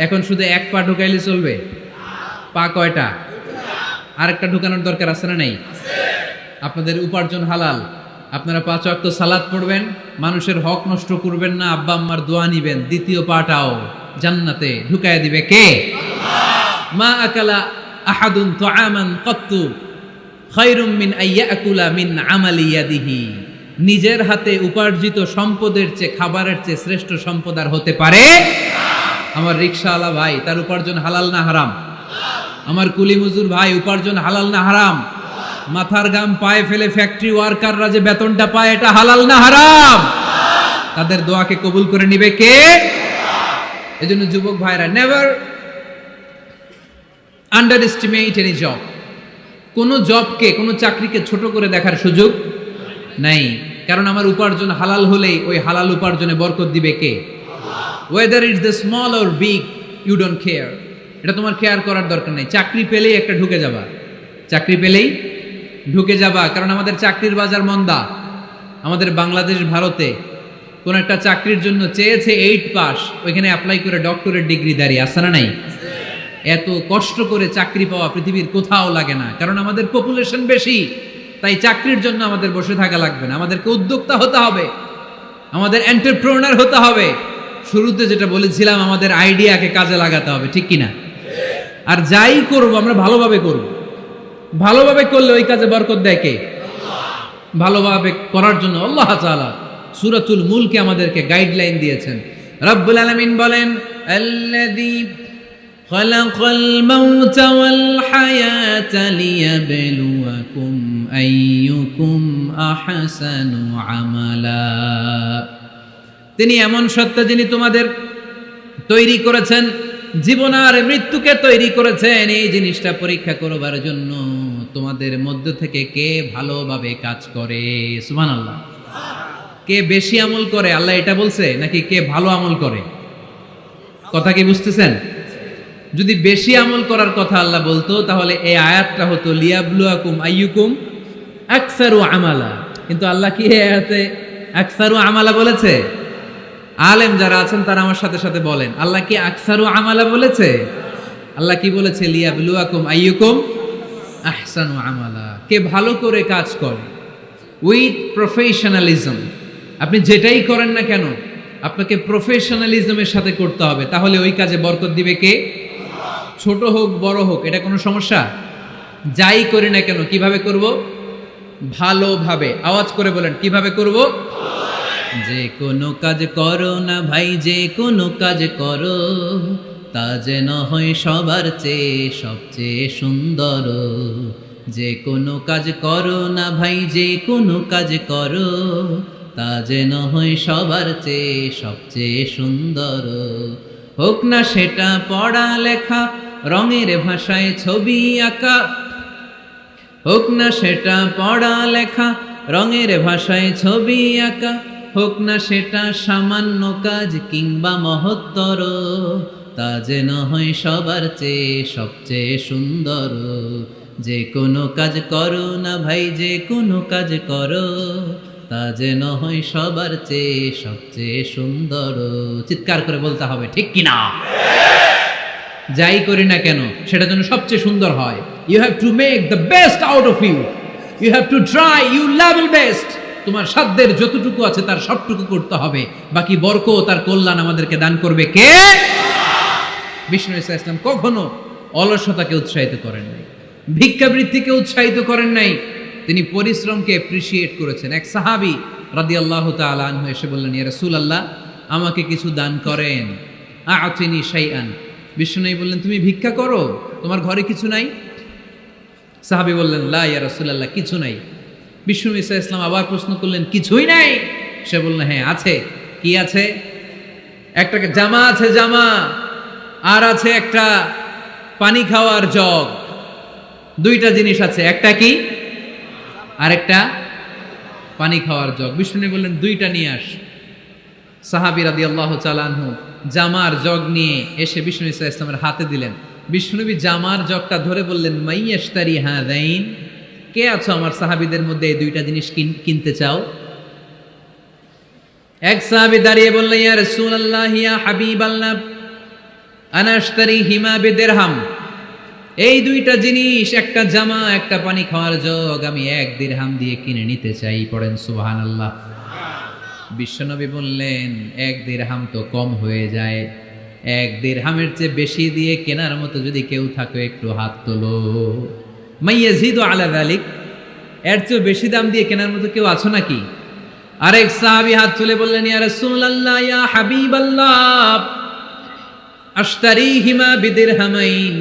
এখন শুধু এক পা ঢুকাইলে চলবে? পা কয়টা? আরেকটা ঢুকানোর দরকার আছে না নেই? আপনাদের উপার্জন হালাল। আপনারা 5 ওয়াক্ত সালাত পড়বেন, মানুষের হক নষ্ট করবেন না, আব্বা আম্মার দোয়া নিবেন, দ্বিতীয় পাটাও জান্নাতে ঢুকায় দিবে কে? মা আকালা আহাদুন তুআমান কাত্তু খায়রুম মিন আইয়াকুলা মিন আমালি ইয়াদিহি। নিজের হাতে উপার্জিত সম্পদের চেয়ে, খাবারের চেয়ে শ্রেষ্ঠ সম্পদ আর হতে পারে? আমার রিকশাওয়ালা ভাই, তার উপার্জন হালাল না হারাম? আমার কুলি মজুর ভাই, উপার্জন হালাল না হারাম? মাথার গাম পায়ে ফেলে ফ্যাক্টরি ওয়ার্কাররা যে বেতনটা পায়, এটা হালাল না হারাম? তাদের দোয়াকে কবুল করে নিবে কে? এজন্য যুবক ভাইরা, নেভার আন্ডারএস্টিমেট এনি জব। কোন জবকে, কোন চাকরিকে ছোট করে দেখার সুযোগ নাই। কারণ আমার উপার্জন হালাল হলেই ওই হালাল উপার্জনে বরকত দিবে কে? Whether it's the small or big, you don't care. এটা তোমার কেয়ার করার দরকার নেই। চাকরি পেলেই একটা ঢুকে যাবা, চাকরি পেলেই ঢুকে যাবা। কারণ আমাদের চাকরির বাজার মন্দা। আমাদের বাংলাদেশ, ভারতে কোন একটা চাকরির জন্য চেয়েছে 8 পাস, ওইখানে অ্যাপ্লাই করে ডক্টরেট ডিগ্রি দাঁড়িয়ে আসে না নাই? এত কষ্ট করে চাকরি পাওয়া পৃথিবীর কোথাও লাগে না। কারণ আমাদের পপুলেশন বেশি, তাই চাকরির জন্য আমাদের বসে থাকা লাগবে না। আমাদেরকে উদ্যোক্তা হতে হবে, আমাদের এন্টারপ্রেনার হতে হবে। শুরুতে যেটা বলেছিলাম, আমাদের আইডিয়াকে কাজে লাগাতে হবে, ঠিক কিনা? আর যাই করব আমরা ভালোভাবে করব। ভালোভাবে করলে ওই কাজে বরকত দেয় কে? ভালোভাবে করার জন্য আল্লাহ তাআলা সূরাতুল মুলকে আমাদেরকে গাইডলাইন দিয়েছেন। রব্বুল আলামিন বলেন, আল্লাযী খালাকাল মাউতা ওয়াল হায়াতা লিয়াবলুয়াকুম আইয়ুকুম আহসানু আমালা। তিনি এমন সত্তা যিনি তোমাদের তৈরি করেছেন, জীবন আর মৃত্যুকে তৈরি করেছেন এই জিনিসটা পরীক্ষা করবার জন্য তোমাদের মধ্য থেকে কে ভালোভাবে কাজ করে। সুবহানাল্লাহ। কে বেশি আমল করে আল্লাহ এটা বলছে, নাকি কে ভালো আমল করে? কথা কি বুঝতেছেন? যদি বেশি আমল করার কথা আল্লাহ বলতো তাহলে এই আয়াতটা হতো লিয়াবলুয়াকুম আইয়ুকুম আকসারু আমালা। কিন্তু আল্লাহ কি এই আয়াতে আকসারু আমালা বলেছে? আলেম যারা আছেন তারা আমার সাথে সাথে বলেন, আল্লাহ কি আকসারু আমালা বলেছে? আল্লাহ কি বলেছে? লিয়াবলুয়াকুম আইয়ুকুম আহসানু আমালা। কে ভালো করে কাজ করে উইথ প্রফেশনালিজম। আপনি যেটাই করেন না কেন আপনাকে প্রফেশনালিজমের সাথে করতে হবে, তাহলে ওই কাজে বরকত দিবে কে? ছোট হোক বড় হোক এটা কোনো সমস্যা? যাই করি না কেন কিভাবে করব? ভালোভাবে। আওয়াজ করে বলেন, কিভাবে করব? যে কোনো কাজ করো না ভাই, যে কোনো কাজ করো তা যেন হয় সবার চেয়ে সবচেয়ে সুন্দর। যে কোনো কাজ করো না ভাই, যে কোনো কাজ করো তা যেন হয় সবার চেয়ে সবচেয়ে সুন্দর। হোক না সেটা পড়া লেখা, রঙের ভাষায় ছবি আঁকা। হোক না সেটা পড়া লেখা, রঙের ভাষায় ছবি আঁকা। হোক না সেটা সামান্য কাজ কিংবা মহত্তর, তা যেন হয় সবার চেয়ে সবচেয়ে সুন্দর। যে কোনো কাজ করো না ভাই, যে কোনো কাজ করো তা যেন হয় সবার চেয়ে সবচেয়ে সুন্দর। চিৎকার করে বলতে হবে, ঠিক কিনা? যাই করি না কেন সেটা যেন সবচেয়ে সুন্দর হয়। You have to make the best out of you. You have to try you level best. তোমার সাধ্যের যতটুকু আছে তার সবটুকু করতে হবে। বাকি বরকত আর কল্যাণ আমাদেরকে দান করবে কে? বিষ্ণু ঈসা ইসলাম কখনো অলসতাকে উৎসাহিত করেন নাই, ভিক্ষাবৃত্তিকে উৎসাহিত করেন নাই। তিনি পরিশ্রমকে অ্যাপ্রিশিয়েট করেছেন। এক সাহাবী রাদিয়াল্লাহু তাআলা আনহু এসে বললেন, ইয়া রাসূলুল্লাহ আমাকে কিছু দান করেন, আ'তিনি শাইআন। বিষ্ণু বললেন, তুমি ভিক্ষা করো, তোমার ঘরে কিছু নাই? সাহাবী বললেন, লা ইয়া রাসূলুল্লাহ কিছু নাই। বিষ্ণু ঈসা ইসলাম আবার প্রশ্ন করলেন, কিছুই নাই? সে বললেন, হ্যাঁ আছে। কি আছে? একটা জামা আছে, জামা, আর আছে একটা পানি খাওয়ার জগ। দুইটা জিনিস আছে, একটা কি আর একটা পানি খাওয়ার জগ। বিষ্ণু বললেন, দুইটা নিয়ে আস। সাহাবী রাদিয়াল্লাহু তাআলা আনহু জামার জগ নিয়ে এসে বিষ্ণু ঈসা ইসলামের হাতে দিলেন। বিষ্ণুনবী জামার জগটা ধরে বললেন, মাইয়াশতারি হাযাইন, কে আছো আমার সাহাবীদের মধ্যে এই দুইটা জিনিস কিনতে চাও? এক সাহাবী দাঁড়িয়ে বললেন, ইয়া রাসূলুল্লাহ ইয়া হাবিবাল্লাহ আনা আশতারিহিমা বিদিরহাম। এই দুইটা জিনিস, একটা জামা একটা পানি খাওয়ার জগ, আমি 1 দিরহাম দিয়ে কিনে নিতে চাই। পড়েন সুবহানাল্লাহ। বিশ্বনবী বললেন, 1 দিরহাম তো কম হয়ে যায়, 1 দিরহামের চেয়ে বেশি দিয়ে কেনার মতো যদি কেউ থাকে একটু হাত তোলো। মাইয়াজিদু আলা যালিক, এর চেয়ে বেশি দাম দিয়ে কেনার মতো কেউ আছো নাকি? আরেক সাহাবী হাত তুলে বললেন, ইয়া রাসূলুল্লাহ ইয়া হাবিবাল্লাহ আশতারিহিমা বিদিরহামাইন,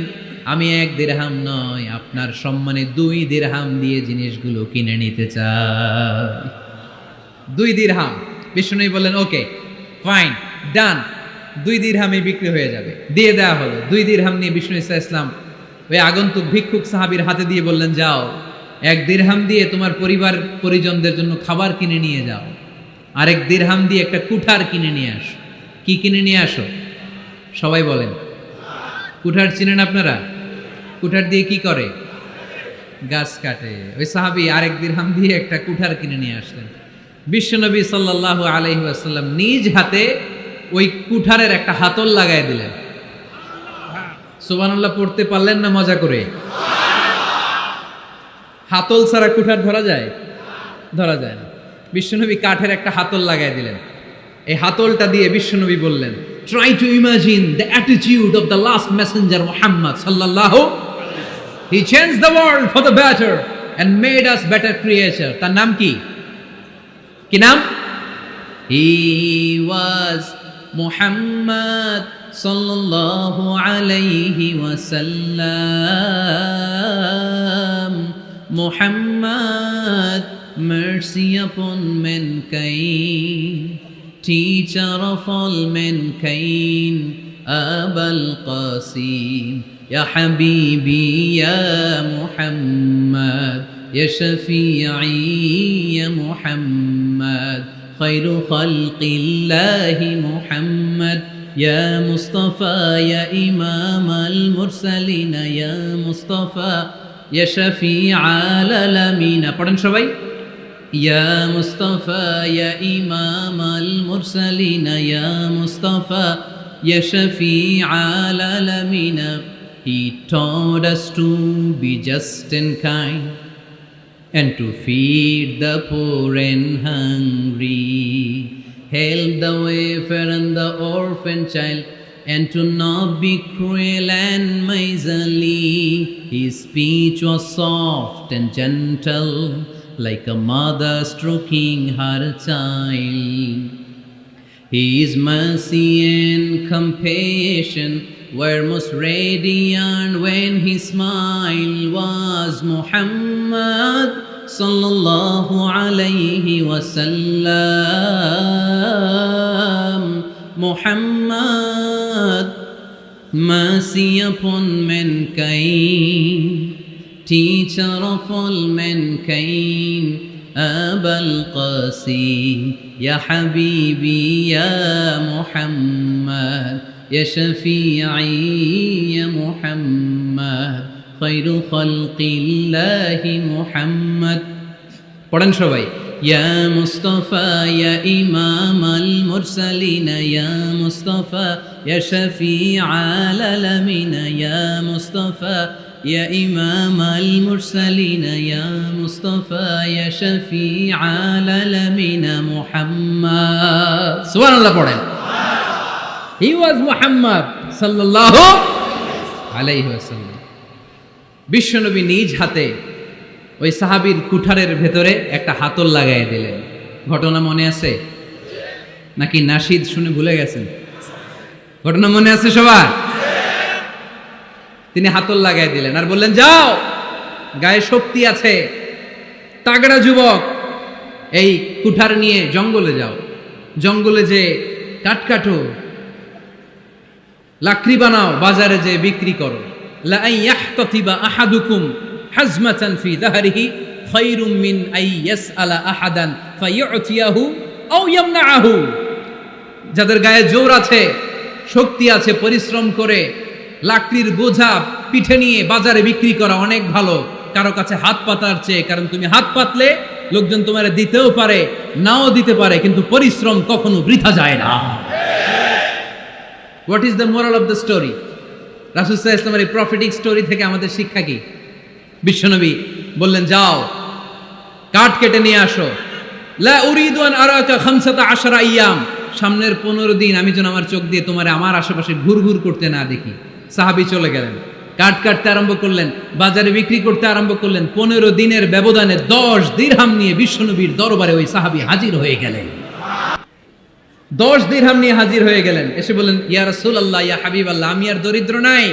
আমি 1 দিরহাম নয় আপনার সম্মানে 2 দিরহাম দিয়ে জিনিসগুলো কিনে নিতে চাই। 2 দিরহাম। বিষ্ণু বললেন, ওকে ফাইন, ডান, 2 দিরহামে বিক্রি হয়ে যাবে। দিয়ে দেওয়া হলো। 2 দিরহাম নিয়ে বিষ্ণু ঈসা ইসলাম ওই আগন্তুক ভিক্ষুক সাহাবীর হাতে দিয়ে বললেন, যাও 1 দিরহাম দিয়ে তোমার পরিবার পরিজনদের জন্য খাবার কিনে নিয়ে যাও, আর 1 দিরহাম দিয়ে একটা কুঠার কিনে নিয়ে আসো। কি কিনে নিয়ে আসো? সবাই বলেন। কুঠার চিনেন আপনারা? কুঠার দিয়ে কি করে? গাছ কাটে। ওই সাহাবী 1 দিরহাম দিয়ে একটা কুঠার কিনে নিয়ে আসলেন। বিশ্বনবী সাল্লাল্লাহু আলাইহি ওয়াসাল্লাম নিজ হাতে ওই কুঠারের একটা হাতল লাগাই দিলেন। সুবহানাল্লাহ পড়তে পারলেন না মজা করে? হাতল ছাড়া কুঠার ধরা যায়? ধরা যায় না। বিশ্বনবী কাঠের একটা হাতল লাগাই দিলেন। এই হাতলটা দিয়ে বিশ্বনবী বললেন, Try to imagine the attitude of the last messenger Muhammad sallallahu. He changed the world for the better and made us better creature. তার নাম কি? কি নাম? He was Muhammad sallallahu alayhi wasallam. Muhammad, mercy upon mankind, teacher of all mankind, Abul Qasim, Ya Habibi, Ya Muhammad, Ya Shafi'i, Ya Muhammad, Khairu Khalqillahi Muhammad, Ya Mustafa, Ya Imam al-Mursalin, Ya Mustafa, Ya Shafi'i al-Alamin. Pardon সবাই? Ya Mustafa, Ya Imam al-Mursalin, Ya Mustafa, Ya Shafi'i al-Alamin. He taught us to be just and kind and to feed the poor and hungry, help the wafer and the orphan child, and to not be cruel and miserly. His speech was soft and gentle, like a mother stroking her child. His mercy and compassion were most radiant when his smile was Muhammad sallallahu alayhi wasallam. Muhammad, mercy upon mankind, teacher of all mankind, Abul Qasim, Ya Habibi, Ya Muhammad, Ya Shafi'i, Ya Muhammad, Khairu Khalqillahi Muhammad. পড়েন সবাই। Ya Mustafa, Ya Imam al-Mursalin, Ya Mustafa, Ya Shafi'i al-Alamin, Ya Mustafa, Ya Imam al-Mursalin, Ya Mustafa, Ya Shafi'i al-Alamin, Muhammad. Subhanallah পড়েন। He was Muhammad sallallahu alayhi wasallam. বিশ্বনবী নিজ হাতে ওই সাহাবীর কুঠারের ভেতরে একটা হাতল লাগাই দিলেন। ঘটনা মনে আছে নাকি নাশিদ শুনে ভুলে গেছেন? ঘটনা মনে আছে সবার? তিনি হাতল লাগাই দিলেন আর বললেন, যাও, গায়ে শক্তি আছে, তাগড়া যুবক, এই কুঠার নিয়ে জঙ্গলে যাও, জঙ্গলে যে কাঠ কাটো, লাকড়ি বানাও, বাজারে যে বিক্রি করো। লা ইয়াহতাতিবা আহাদুকুম হাজমাতান ফি যাহরিহি খায়রুম মিন আই ইয়াসআলা আহাদান ফায়ু'তিয়াহু আও ইয়ামনাহু। যাদের গায়ে জোর আছে, শক্তি আছে, পরিশ্রম করে লাকড়ির বোঝা পিঠে নিয়ে বাজারে বিক্রি করা অনেক ভালো কারো কাছে হাত পাতার চেয়ে। কারণ তুমি হাত পাতলে লোকজন তোমার দিতেও পারে, নাও দিতে পারে, কিন্তু পরিশ্রম কখনো বৃথা যায় না। What is the moral of the story? রাসূল সাল্লাল্লাহু আলাইহি ওয়াসাল্লামের এই প্রফেটিক স্টোরি থেকে আমাদের শিক্ষা কি? বিশ্বনবী বললেন, যাও, কাঠ কেটে নিয়ে আসো। লা উরিদু আন আরাকা 15 আইয়াম, সামনের 15 দিন আমি যেন আমার চোখ দিয়ে তোমার আমার আশেপাশে ঘুরঘুর করতে না দেখি। সাহাবী চলে গেলেন, কাঠ কাটতে আরম্ভ করলেন, বাজারে বিক্রি করতে আরম্ভ করলেন। 15 দিনের ব্যবধানে 10 দিরহাম নিয়ে বিশ্বনবীর দরবারে ওই সাহাবী হাজির হয়ে গেলেন। 10 দিরহাম নিয়ে হাজির হয়ে গেলেন। এসে বললেন, ইয়া রাসূলুল্লাহ, ইয়া হাবিবাল্লাহ, আমি আর দরিদ্র নাই,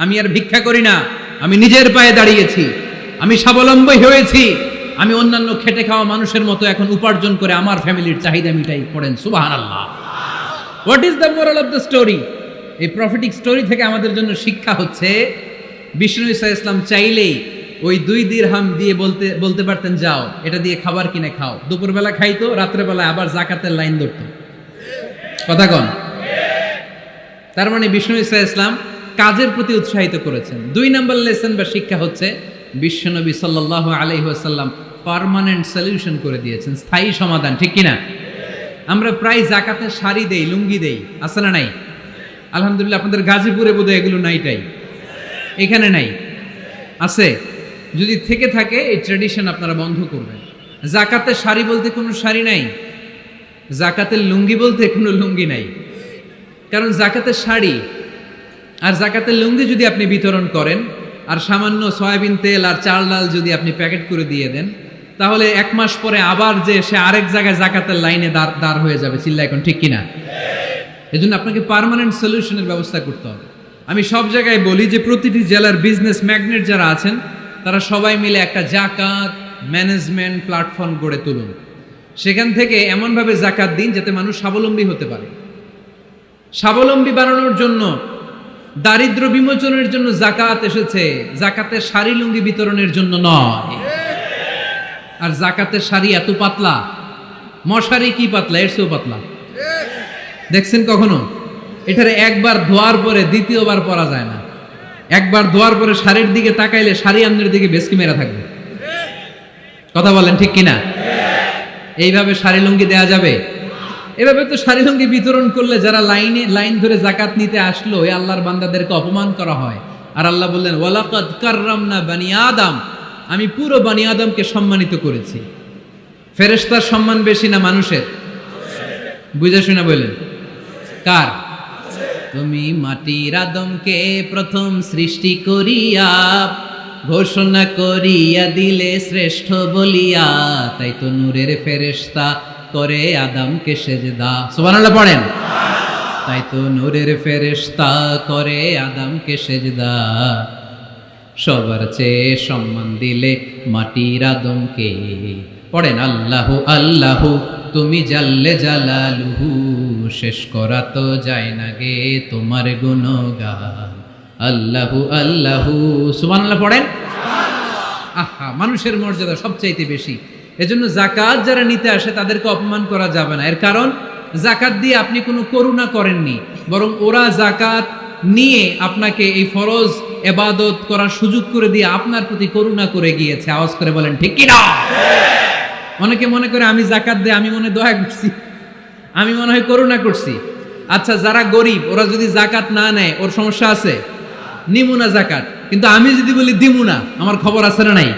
আমি আর ভিক্ষা করি না, আমি নিজের পায়ে দাঁড়িয়েছি, আমি স্বাবলম্বী হয়েছি, আমি অন্যান্য খেটে খাওয়া মানুষের মতো এখন উপার্জন করে আমার ফ্যামিলির চাহিদা মিটাই। পড়েন সুবহানাল্লাহ। What is the moral of the story? এই প্রফেটিক স্টোরি থেকে আমাদের জন্য শিক্ষা হচ্ছে, বিষ্ণু ঈসা ইসলাম চাইলেই ওই 2 দিরহাম দিয়ে বলতে পারতেন, যাও, এটা দিয়ে খাবার কিনে খাও। দুপুরবেলা খাইতো, রাত্রেবেলা আবার জাকাতের লাইন ধরতো। কথা কন? তার মানে বিষ্ণু ঈসা ইসলাম কাজের প্রতি উৎসাহিত করেছেন। 2 নম্বর লেসন বা শিক্ষা হচ্ছে, বিশ্বনবী সাল্লাল্লাহু আলাইহি ওয়াসাল্লাম পার্মানেন্ট সলিউশন করে দিয়েছেন, স্থায়ী সমাধান। ঠিক কিনা? আমরা প্রায় জাকাতের শাড়ি দেই, লুঙ্গি দেই, আছে না নাই? আলহামদুলিল্লাহ, আপনাদের গাজীপুরে বোধহয় এগুলো নাইটাই, এখানে নাই, আছে? যদি থেকে থাকে এই ট্র্যাডিশন আপনারা বন্ধ করবেন। জাকাতের শাড়ি বলতে কোনো শাড়ি নাই, জাকাতের লুঙ্গি বলতে কোনো লুঙ্গি নাই। কারণ জাকাতের শাড়ি আর জাকাতের লুঙ্গি যদি আপনি বিতরণ করেন আর সামান্য সয়াবিন তেল আর চাল ডাল যদি আপনি প্যাকেট করে দিয়ে দেন, তাহলে 1 মাস পরে আবার যে সে আরেক জায়গায় জাকাতের লাইনে দাঁড় হয়ে যাবে। চিল্লা এখন ঠিক কিনা? এজন্য আপনাকে পার্মানেন্ট সলিউশনের ব্যবস্থা করতে হবে। আমি সব জায়গায় বলি যে প্রতিটি জেলার বিজনেস ম্যাগনেট যারা আছেন তারা সবাই মিলে একটা জাকাত ম্যানেজমেন্ট প্ল্যাটফর্ম গড়ে তুলুন। সেখান থেকে এমনভাবে জাকাত দিন যাতে মানুষ স্বাবলম্বী হতে পারে। স্বাবলম্বী বানানোর জন্য, দারিদ্র বিমোচনের জন্য জাকাত এসেছে, জাকাতের শাড়ি লুঙ্গি বিতরণের জন্য নয়। আর জাকাতের শাড়ি এত পাতলা, মশারি কি পাতলা, এর চেয়েও পাতলা। দেখছেন কখনো? এটারে একবার ধোয়ার পরে দ্বিতীয়বার পরা যায় না। একবার ধোয়ার পরে শাড়ির দিকে তাকাইলে শাড়ি আমনের দিকে বেশকি মেরা থাকবে। কথা বলেন ঠিক কিনা? এইভাবে শাড়ি লুঙ্গি দেয়া যাবে? এভাবে তো শাড়ি লুঙ্গি বিতরণ করলে যারা লাইন ধরে জাকাত নিতে আসলো এই আল্লাহর বান্দাদেরকে অপমান করা হয়। আর আল্লাহ বললেন ওয়ালাকাদ কাররামনা বানি আদম, আমি পুরো বানি আদমকে সম্মানিত করেছি। ফেরেশতার সম্মান বেশি না মানুষের? বুঝে শুনে বললেন কার? তুমি মাটির আদমকে প্রথম সৃষ্টি করিয়া ঘোষণা করিয়া দিলে শ্রেষ্ঠ বলিয়া, তাই তো নূরের ফেরেশতা করে আদমকে সেজদা। সুবহানাল্লাহ পড়েন। তাই তো নূরের ফেরেশতা করে আদমকে সেজদা, সবার চেয়ে সম্মান দিলে মাটির আদমকে। পড়েন আল্লাহু আল্লাহু তুমি জাল্লে জালালুহু, শেষ করা তো যায় না গে তোমার গুণগান। আল্লাহু আল্লাহু সুবহানাল্লাহ পড়েন। আহা, মানুষের মর্যাদা সবচাইতে বেশি। এজন্য জাকাত যারা নিতে আসে তাদেরকে অপমান করা যাবে না। এর কারণ জাকাত দিয়ে আপনি কোনো করুণা করেননি, বরং ওরা জাকাত নিয়ে আপনাকে এই ফরজ ইবাদত করার সুযোগ করে দিয়ে আপনার প্রতি করুণা করে গিয়েছে। আওয়াজ করে বলেন ঠিক কি না? অনেকে মনে করে আমি জাকাত দিয়ে আমি মনে দয়া করছি, আমি মনে হয় করুণা করছি। আচ্ছা, যারা গরিব ওরা যদি জাকাত না নেয় ওর সমস্যা আছে? নিমু না জাকাত। কিন্তু আমি যদি বলি দিমু না, আমার খবর আছে না নাই?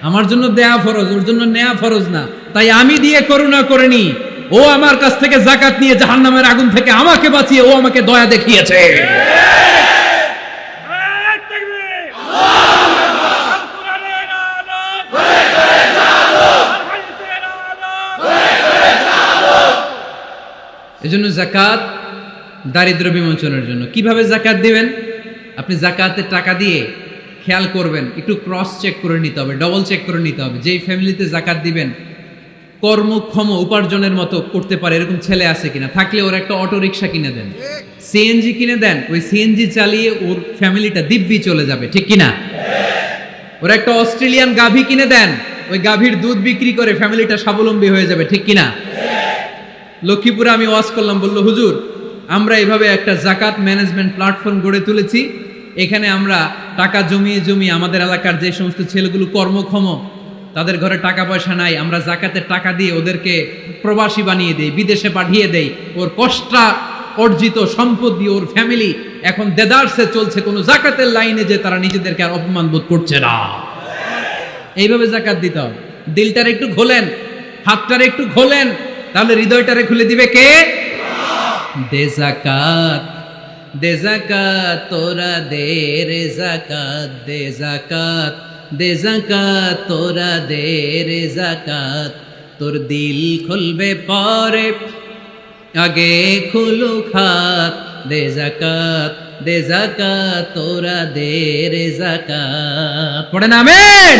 আমার জন্য দেয়া ফরজ, ওর জন্য নেয়া ফরজ না। তাই আমি দিয়ে করুণা করিনি, ও আমার কাছ থেকে জাকাত নিয়ে জাহান্নামের আগুন থেকে আমাকে বাঁচিয়ে ও আমাকে দয়া দেখিয়েছে। এজন্য জাকাত দারিদ্র বিমোচনের জন্য। কিভাবে জাকাত দিবেন? আপনি জাকাতের টাকা দিয়ে খেয়াল করবেন, একটু ক্রস চেক করে নিতে হবে, ডবল চেক করে নিতে হবে। যেই ফ্যামিলিতে জাকাত দিবেন কর্মক্ষম উপার্জনের মতো করতে পারে এরকম ছেলে আছে কিনা, থাকলে ওর একটা অটো রিক্সা কিনে দেন, সিএনজি কিনে দেন। ওই সিএনজি চালিয়ে ওর ফ্যামিলিটা দিব্যি চলে যাবে, ঠিক কিনা? ওর একটা অস্ট্রেলিয়ান গাভী কিনে দেন, ওই গাভীর দুধ বিক্রি করে ফ্যামিলিটা স্বাবলম্বী হয়ে যাবে, ঠিক কিনা? লক্ষ্মীপুরে আমি ওয়াজ করলাম, বললো হুজুর আমরা এভাবে একটা জাকাত ম্যানেজমেন্ট প্ল্যাটফর্ম গড়ে তুলেছি, এখানে আমরা টাকা জমিয়ে জমিয়ে আমাদের এলাকার যে সমস্ত ছেলেগুলো কর্মক্ষম, তাদের ঘরে টাকা পয়সা নাই, আমরা জাকাতের টাকা দিয়ে ওদেরকে প্রবাসী বানিয়ে দেই, বিদেশে পাঠিয়ে দেই। ওর কষ্টা অর্জিত সম্পদ দিয়ে ওর ফ্যামিলি এখন দেদারসে চলছে, কোনো জাকাতের লাইনে যে তারা নিজেদেরকে আর অপমান বোধ করছে না। এইভাবে জাকাত দিতে হবে। দিলটারে একটু খোলেন, হাতটারে একটু খোলেন, তাহলে হৃদয়টারে খুলে দিবে কে? দে জাকাত, দে জাকাত তোরা দে রে জাকাত, দে জাকাত, দে জাকাত তোরা দে রে জাকাত। তোর দিল খুলবে পরে, আগে খুলু খাত। দে জাকাত, দে জাকাত তোরা দে রে জাকাত। পড়েন আমিন।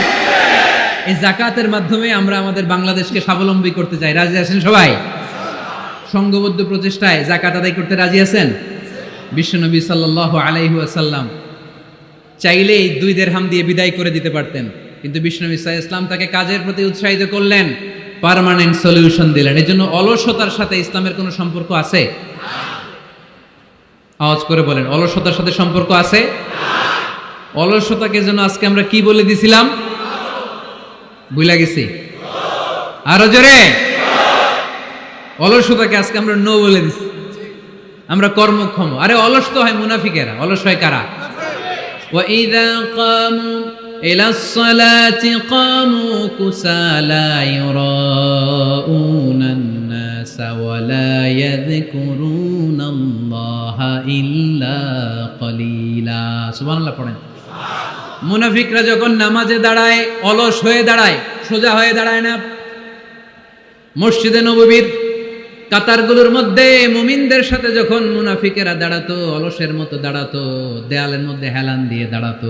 এই জাকাতের মাধ্যমে আমরা আমাদের বাংলাদেশকে স্বাবলম্বী করতে চাই। রাজি আছেন সবাই? সংঘবদ্ধ প্রচেষ্টায় জাকাত আদায় করতে রাজি আছেন? বিশ্বনবী সাল্লাল্লাহু আলাইহি ওয়াসাল্লাম চাইলেই 2 দিরহাম দিয়ে বিদায় করে দিতে পারতেন, কিন্তু বিশ্বনবী সাল্লাল্লাহু আলাইহি ওয়াসাল্লাম তাকে কাজের প্রতি উৎসাহিত করলেন, পার্মানেন্ট সলিউশন দিলেন। এজন্য অলসতার সাথে ইসলামের কোনো সম্পর্ক আছে? আওয়াজ করে বলেন, অলসতার সাথে সম্পর্ক আছে? অলসতাকে যেন আজকে আমরা কি বলে দিছিলাম? ভুলে গেছি? আরো জোরে। অলসতাকে আজকে আমরা নো বলে দিছি, আমরা কর্মক্ষম। আরে অলস তো হয় মুনাফিকেরা, অলস হয় কারা? وَإِذَا قَامُوا إِلَى الصَّلَاةِ قَامُوا كُسَالَى يُرَاءُونَ النَّاسَ নাফসা ওয়া লা ইয়াযকুরুনাল্লাহা ইল্লা কলিলা। সুবহানাল্লাহ পড়েন। মুনাফিকরা যখন নামাজে দাঁড়ায় অলস হয়ে দাঁড়ায়, সোজা হয়ে দাঁড়ায় না। মসজিদে নববীর কাতারগুলোর মধ্যে মুমিনদের সাথে যখন মুনাফিকেরা দাঁড়াতো, অলসের মতো দাঁড়াতো, দেয়ালের মধ্যে হেলান দিয়ে দাঁড়াতো।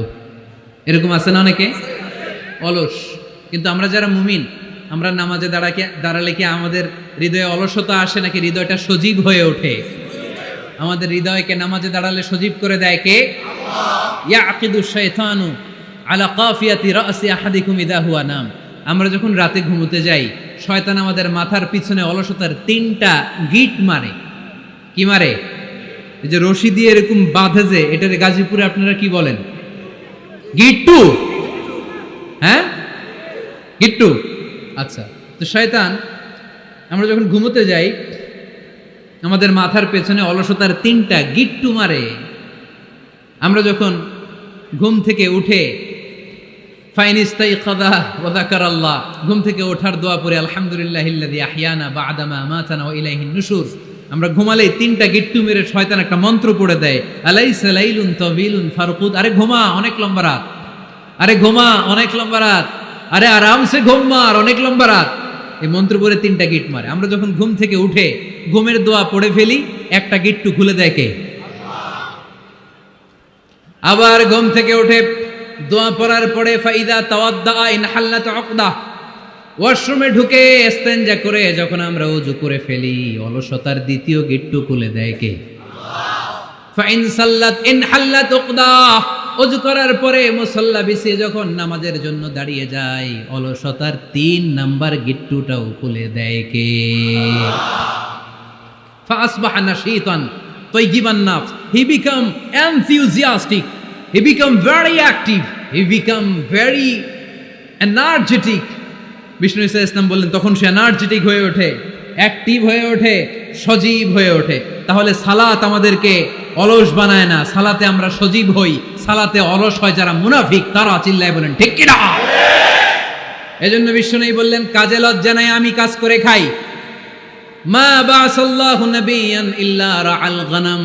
এরকম আছে না অনেকে অলস? কিন্তু আমরা যারা মুমিন, আমরা নামাজে দাঁড়ালে কি আমাদের হৃদয়ে অলসতা আসে নাকি হৃদয়টা সজীব হয়ে ওঠে? আমাদের হৃদয়কে নামাজে দাঁড়ালে সজীব করে দেয় কে? ইয়াকিদু শাইতানু আলা কাফিয়াতি রাসি আহাদিকুম ইদা হুয়া নাম। আমরা যখন রাতে ঘুমোতে যাই, শয়তান আমাদের মাথার পিছনে অলসতার 3টা গিট মারে। কি মারে? এই যে রশি দিয়ে এরকম বাঁধে, যে এটার গাজীপুরে আপনারা কি বলেন? গিট্টু। হ্যাঁ, গিট্টু। আচ্ছা, তো শয়তান আমরা যখন ঘুমোতে যাই, আমাদের মাথার পেছনে অলসতার 3টা গিট্টু মারে। আমরা যখন ঘুম থেকে উঠে ফাইনিস্তাইকাযা ওয়া যাকারাল্লাহ, ঘুম থেকে ওঠার দোয়া পড়ে আলহামদুলিল্লাহিল্লাযী আহইয়ানা বা'দা মা আমাতানা ওয়া ইলাইহিন নুশুর, আমরা ঘুমালেই 3টা গিট্টু মেরে শয়তান একটা মন্ত্র পড়ে দেয়, আলাইসা লাইলুন তাওয়িলুন ফারকুদ। আরে ঘুমা, অনেক লম্বা রাত। আরে ঘুমা, অনেক লম্বা রাত। আরে আরামসে ঘুম মার, অনেক লম্বা রাত। এই মন্ত্র পড়ে 3টা গিট মারে। আমরা যখন ঘুম থেকে উঠে ঘুমের দোয়া পড়ে ফেলি, একটা গিট্টু খুলে দেয় কে? আবার ঘুম থেকে উঠে দোয়া পড়ার পরে ফাইদা তাওয়াদ্দা ইনহাল্লাত উকদা, ওয়াশরুমে ঢুকে ইস্তেনজা করে যখন আমরা ওযু করে ফেলি, অলসতার 2য় গিট্টু খুলে দেয় কে? ফাইন সাল্লাত ইনহাল্লাত উকদা, ওযু করার পরে মুসাল্লা বিছিয়ে যখন নামাজের জন্য দাঁড়িয়ে যায়, অলসতার 3 নাম্বার গিট্টুটাও খুলে দেয় কে? ফাসবাহা নাশীতান তাইয়িবান নাফস, he become enthusiastic, he become very active, he become very energetic. বিষ্ণু ঈসা ইসলাম বললেন তখন সে এনার্জেটিক হয়ে ওঠে, অ্যাক্টিভ হয়ে ওঠে, সজীব হয়ে ওঠে। তাহলে সালাত আমাদেরকে অলস বানায় না, সালাতে আমরা সজীব হই। সালাতে অলস হয় যারা মুনাফিক, তারা চিল্লায় বলেন ঠিক কি না? এজন্য বিষ্ণু বললেন কাজে লজ্জা নাই, আমি কাজ করে খাই। মা বাসাল্লাহু নাবিয়ান ইল্লা রাআল গনাম।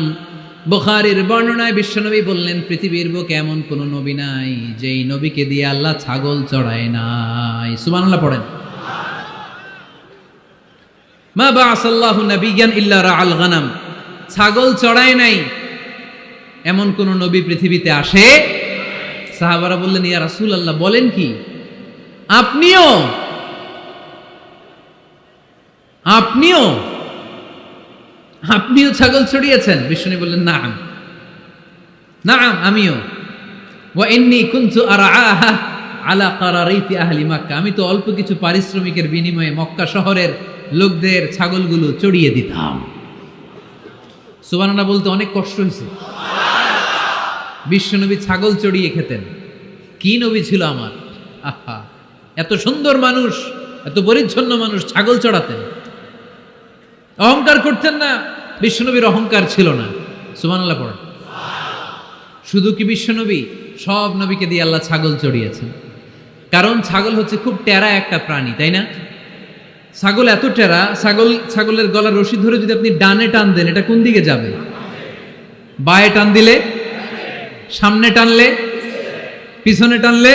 বুখারীর বর্ণনায় বিশ্বনবী বললেন পৃথিবীর বুকে এমন কোন নবী নাই যেই নবীকে দিয়ে আল্লাহ ছাগল চড়ায় নাই। সুবহানাল্লাহ পড়েন। মা বাসাল্লাহু নাবিয়ান ইল্লা রাআল গনাম, ছাগল চড়ায় নাই এমন কোন নবী পৃথিবীতে আসে? সাহাবারা বললেন ইয়া রাসূলুল্লাহ, বলেন কি? আপনিও আপনিও আপনিও ছাগল চড়িয়েছেন? বিষ্ণু বললেন নাম, নাম, আমিও। ওয়া ইন্নী কুনতু আরআহা আলা কারারিতি আহলি মক্কা, আমি তো অল্প কিছু পারিশ্রমিকের বিনিময়ে মক্কা শহরের লোকদের ছাগলগুলো চড়িয়ে দিতাম। সুবহানাল্লাহ বলতে অনেক কষ্ট হয়েছে। বিশ্বনবী ছাগল চড়িয়ে খেতেন। কি নবী ছিল আমার! আহা, এত সুন্দর মানুষ, এত পরিচ্ছন্ন মানুষ, ছাগল চড়াতেন। অহংকার করতেন না, বিশ্বনবীর অহংকার ছিল না। সুবহানাল্লাহ পড়েন। শুধু কি বিশ্বনবী? সব নবীকে দিয়ে আল্লাহ ছাগল চড়িয়েছেন। কারণ ছাগল হচ্ছে খুব টেরা একটা প্রাণী, তাই না? ছাগল এত টেরা, ছাগলের গলার রশি ধরে যদি আপনি ডানে টান দেন, এটা কোন দিকে যাবে? বায়ে টান দিলে, সামনে টানলে, পিছনে টানলে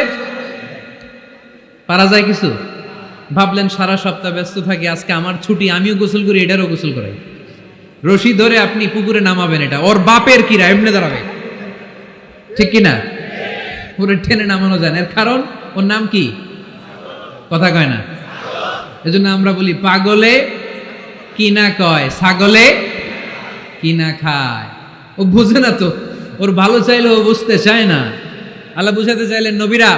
পারা যায় কিছু? ভাবলেন সারা সপ্তাহ ব্যস্ত থাকি, আজকে আমার ছুটি, আমিও গোসল করি, এটারও গোসল করাই। রশি ধরে আপনি পুকুরে নামাবেন, এটা ওর বাপের কিরা এমনি দাঁড়াবে, ঠিক কিনা? পুরো টেনে নামানো যায় না। এর কারণ ওর নাম কি? কথা কয় না। এজন্য আমরা বলি পাগলে কিনা কয়, ছাগলে কিনা খায়। ও বুঝে না তো, ওর ভালো চাইলে ও বুঝতে চায় না। আল্লাহ বুঝাতে চাইলেন নবীরা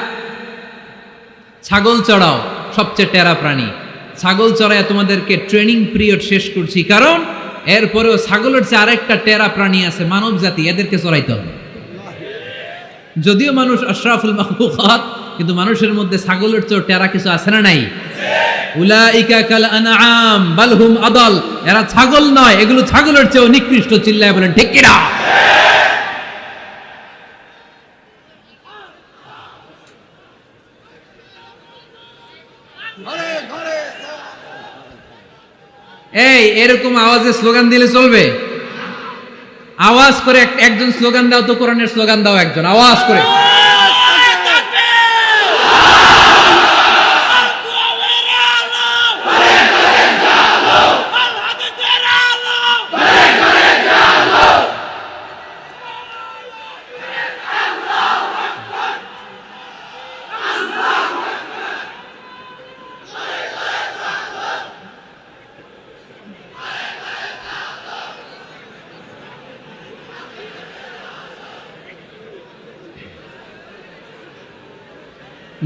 ছাগল চড়াও, সবচেয়ে টেরা প্রাণী। ছাগল চড়ায় তোমাদেরকে ট্রেনিং পিরিয়ড শেষ করছি, কারণ এরপরেও ছাগলের চেয়ে আরেকটা টেরা প্রাণী আছে, মানব জাতি, এদেরকে চড়াইতে হবে। যদিও মানুষ আশরাফুল মাখলুকাত, কিন্তু মানুষের মধ্যে ছাগলের চেয়ে টেরা কিছু আছে না নাই? উলাইকা কাল আনআম বাল হুম আদাল, এরা ছাগল নয়, এগুলো ছাগলের চেয়েও নিকৃষ্ট। চিল্লায় বলেন ঠিক কি না? এই এরকম আওয়াজে স্লোগান দিলে চলবে? আওয়াজ করে একজন স্লোগান দাও তো, কোরআনের স্লোগান দাও একজন আওয়াজ করে।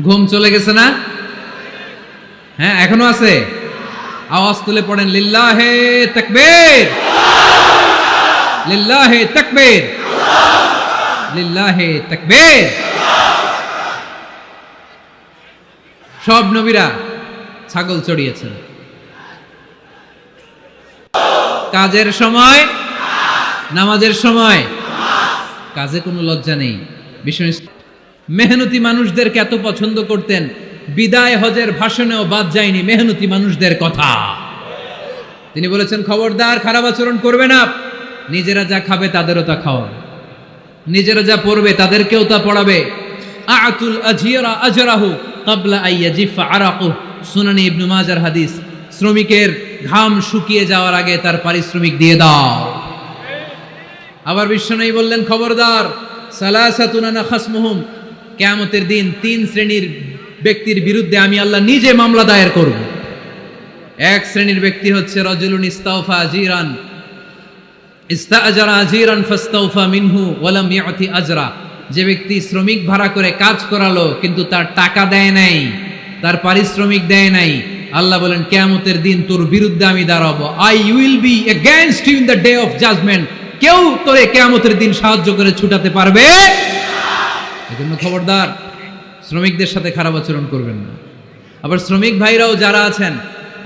ঘুম চলে গেছে না? হ্যাঁ, এখনো আছে? আওয়াজ তুলে পড়েন লিল্লাহে তাকবীর, লিল্লাহে তাকবীর, লিল্লাহে তাকবীর। সব নবীরা ছাগল চড়িয়েছেন। কাজের সময়, নামাজের সময় কাজে কোনো লজ্জা নেই। বিষ্ণু মেহনতি মানুষদেরকে এত পছন্দ করতেন, বিদায় হজের ভাষণেও বাদ যায়নি মেহনতি মানুষদের কথা। তিনি বলেছেন, খবরদার খারাপ আচরণ করবে না, নিজেরা যা খাবে তাদেরও তা খাওয়াবে, নিজেরা যা পড়বে তাদেরকেও তা পড়াবে। আতুল আজিরা আজরাহু ক্বাবলা আইয়াজিফা আরাকু, সুনানি ইবনে মাজার হাদিস। শ্রমিকের ঘাম শুকিয়ে যাওয়ার আগে তার পারিশ্রমিক দিয়ে দাও। আবার বিশ্বনবী বললেন, খবরদার সালাসাতুন আনা খাসমুহুম, কিয়ামতের দিন 3 শ্রেণীর ব্যক্তির বিরুদ্ধে আমি আল্লাহ নিজে মামলা দায়ের করব। এক শ্রেণীর ব্যক্তি হচ্ছে রাজুলুন ইস্তাওফা আজিরান, ইস্তাআজারা আজিরান ফাস্তাওফা মিনহু ওয়া লাম ইয়াতি আজরা, যে ব্যক্তি শ্রমিক ভাড়া করে কাজ করালো কিন্তু তার টাকা দেয় নাই, তার পারিশ্রমিক দেয় নাই। আল্লাহ বলেন, কিয়ামতের দিন তোর বিরুদ্ধে আমি দাঁড়াবো। I will be against you in the day of judgement. কেউ তোরে কিয়ামতের দিন সাহায্য করে ছুটাতে পারবে। এজন্য খবরদার, শ্রমিকদের সাথে খারাপ আচরণ করবেন না। আবার শ্রমিক ভাইরাও যারা আছেন,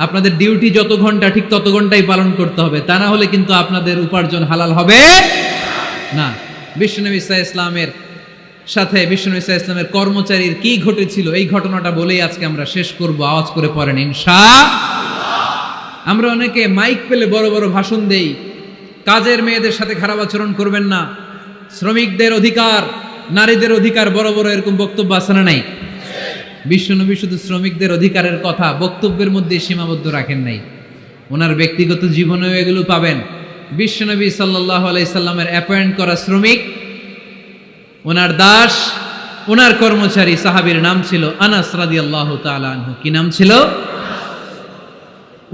আপনাদের ডিউটি যত ঘন্টা ঠিক তত ঘন্টাই পালন করতে হবে, তা না হলে কিন্তু আপনাদের উপার্জন হালাল হবে না। বিশ্বনবী সাল্লাল্লাহু আলাইহি ইসলামের সাথে বিশ্বনবী সাল্লাল্লাহু আলাইহি ইসলামের কর্মচারীর কি ঘটেছিল এই ঘটনাটা বলেই আজকে আমরা শেষ করব। আওয়াজ করে পড়েন ইনশাআল্লাহ। আমরা অনেকে মাইক পেলে বড় বড় ভাষণ দেই, কাজের মেয়েদের সাথে খারাপ আচরণ করবেন না, শ্রমিকদের অধিকার, নারীদের অধিকার, বড় বড় এরকম বক্তব্য আছে না নাই? বিশ্বনবী শুধু শ্রমিকদের অধিকারের কথা বক্তব্যের মধ্যে সীমাবদ্ধ রাখেন নাই, ওনার ব্যক্তিগত জীবনেও এগুলো পাবেন। বিশ্বনবী সাল্লাল্লাহু আলাইহি সাল্লামের অ্যাপয়েন্ট করা শ্রমিক, ওনার দাস, ওনার কর্মচারী সাহাবীর নাম ছিল আনাস রাদিয়াল্লাহু তাআলা আনহু। কি নাম ছিল?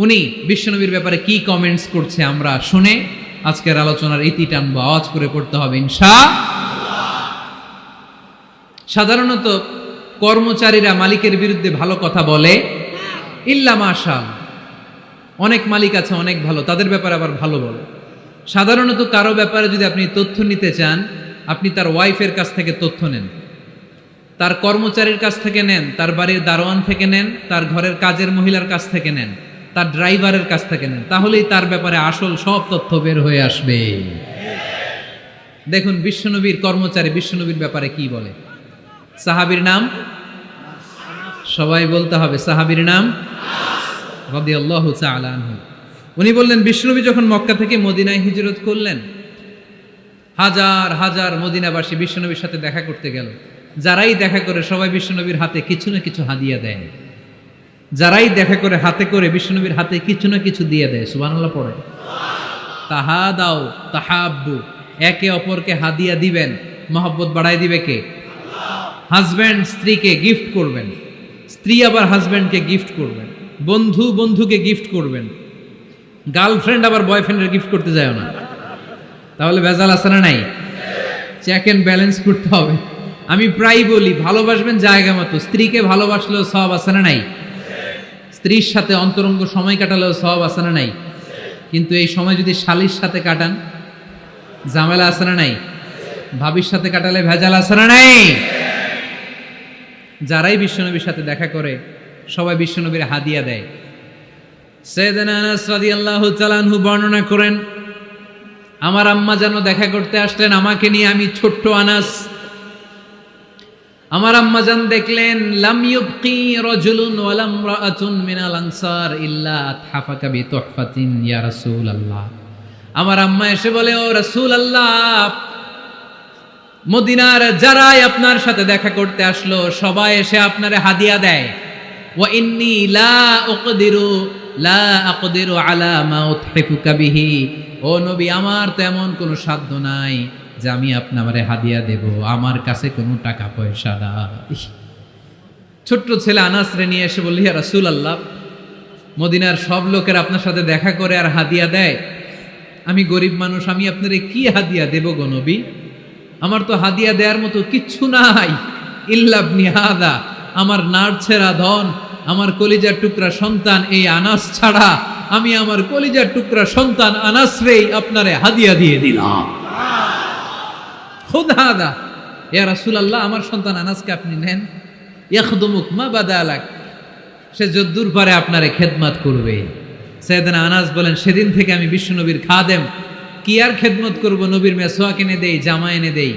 উনি বিশ্বনবীর ব্যাপারে কি কমেন্টস করছে আমরা শুনে আজকের আলোচনার ইতি টানবো। আওয়াজ করে পড়তে হবে ইনশাআল্লাহ। সাধারণত কর্মচারীরা মালিকের বিরুদ্ধে ভালো কথা বলে, ইল্লা মাশাআল্লাহ। অনেক মালিক আছে অনেক ভালো, তাদের ব্যাপারে আবার ভালো বলে। সাধারণত কারো ব্যাপারে যদি আপনি তথ্য নিতে চান, আপনি তার ওয়াইফের কাছ থেকে তথ্য নেন, তার কর্মচারীর কাছ থেকে নেন, তার বাড়ির দারোয়ান থেকে নেন, তার ঘরের কাজের মহিলার কাছ থেকে নেন, তার ড্রাইভারের কাছ থেকে নেন, তাহলেই তার ব্যাপারে আসল সব তথ্য বের হয়ে আসবে। দেখুন বিশ্বনবীর কর্মচারী বিশ্বনবীর ব্যাপারে কি বলে। সাহাবীর নাম সবাই বলতে হবে, সাহাবীর নাম রাদিয়াল্লাহু তাআলা আনহু। উনি বললেন, বিশ্বনবী যখন মক্কা থেকে মদিনায় হিজরত করলেন, হাজার হাজার মদিনাবাসী বিশ্বনবীর সাথে দেখা করতে গেল। যারাই দেখা করে সবাই বিশ্বনবীর হাতে কিছু না কিছু হাদিয়া দেয়, যারাই দেখা করে হাতে করে বিশ্বনবীর হাতে কিছু না কিছু দিয়ে দেয়। সুবহানাল্লাহ পড়ে। তাহাদাও তাহাব্বু, একে অপরকে হাদিয়া দিবেন, মহব্বত বাড়ায় দিবে কে? হাজব্যান্ড স্ত্রীকে গিফট করবেন, স্ত্রী আবার হাজব্যান্ডকে গিফট করবেন, বন্ধু বন্ধুকে গিফট করবেন, গার্লফ্রেন্ড আবার বয়ফ্রেন্ডের গিফট করতে যায় না, তাহলে ভেজাল আছে না নাই? চেক এন্ড ব্যালেন্স করতে হবে। আমি প্রায় বলি, ভালোবাসবেন জায়গা মতো, স্ত্রীকে ভালোবাসলেও সওয়াব আছে না নাই? স্ত্রীর সাথে অন্তরঙ্গ সময় কাটালেও সওয়াব আছে না নাই? কিন্তু এই সময় যদি শালীর সাথে কাটান, ঝামেলা আছে না নাই? ভাবির সাথে কাটালে ভেজাল আছে না নাই? যারাই বিশ্বনবীর সাথে দেখা করে সবাই বিশ্বনবীর হাদিয়া দেয়। সাইয়েদনা আনাস রাদিয়াল্লাহু তাআলা আনহু বর্ণনা করেন, আমার আম্মা যেন দেখা করতে আসলেন আমাকে নিয়ে, আমি ছোট্ট আনাস, আমার আম্মাজান দেখলেন লাম ইউবকি রাজুলুন ওয়া লাম রাআতুন মিনাল আনসার ইল্লা আতহাফাকা বিতুহফাতিন ইয়া রাসূলুল্লাহ। আমার আম্মা এসে বলে, ও রাসূলুল্লাহ, মদিনার যারাই আপনার সাথে দেখা করতে আসলো সবাই এসে আপনারে হাদিয়া দেয়। ওয়া ইন্নী লা আকদিরু আলা মা উতহিফুকা বিহি। ও নবী, আমার তেমন কোনো সাধ্য নাই যে আমি আপনারে হাদিয়া দেব, আমার কাছে কোনো টাকা পয়সা নাই। ছোট্ট ছেলে আনাস রে নিয়ে এসে বলল, ইয়া রাসূলুল্লাহ, মদিনার সব লোকের আপনার সাথে দেখা করে আর হাদিয়া দেয়, আমি গরিব মানুষ, আমি আপনারে কি হাদিয়া দেব গো নবী? আমার তো হাদিয়া দেওয়ার মতো কিচ্ছু নাই। ইল্লা ইবনি হাদা, আমার নাড়ছেরা ধন, আমার কলিজার টুকরা সন্তান এই আনাস ছাড়া আমি আমার কলিজার টুকরা সন্তান আনাস রেই আপনারে হাদিয়া দিয়ে দিলাম। খুদ হাদা ইয়া রাসূলুল্লাহ, আমার সন্তান আনাসকে আপনি নেন। ইয়াখদুমুক মা বাদালাক, সে যদ্দূর পারে আপনারে খেদমত করবে। সাইয়েদনা আনাস বলেন, সেদিন থেকে আমি বিশ্বনবীর খাদেম। কি আর খেদমত করব, নবীর মেসওয়াক এনে দেই, জামা এনে দেই।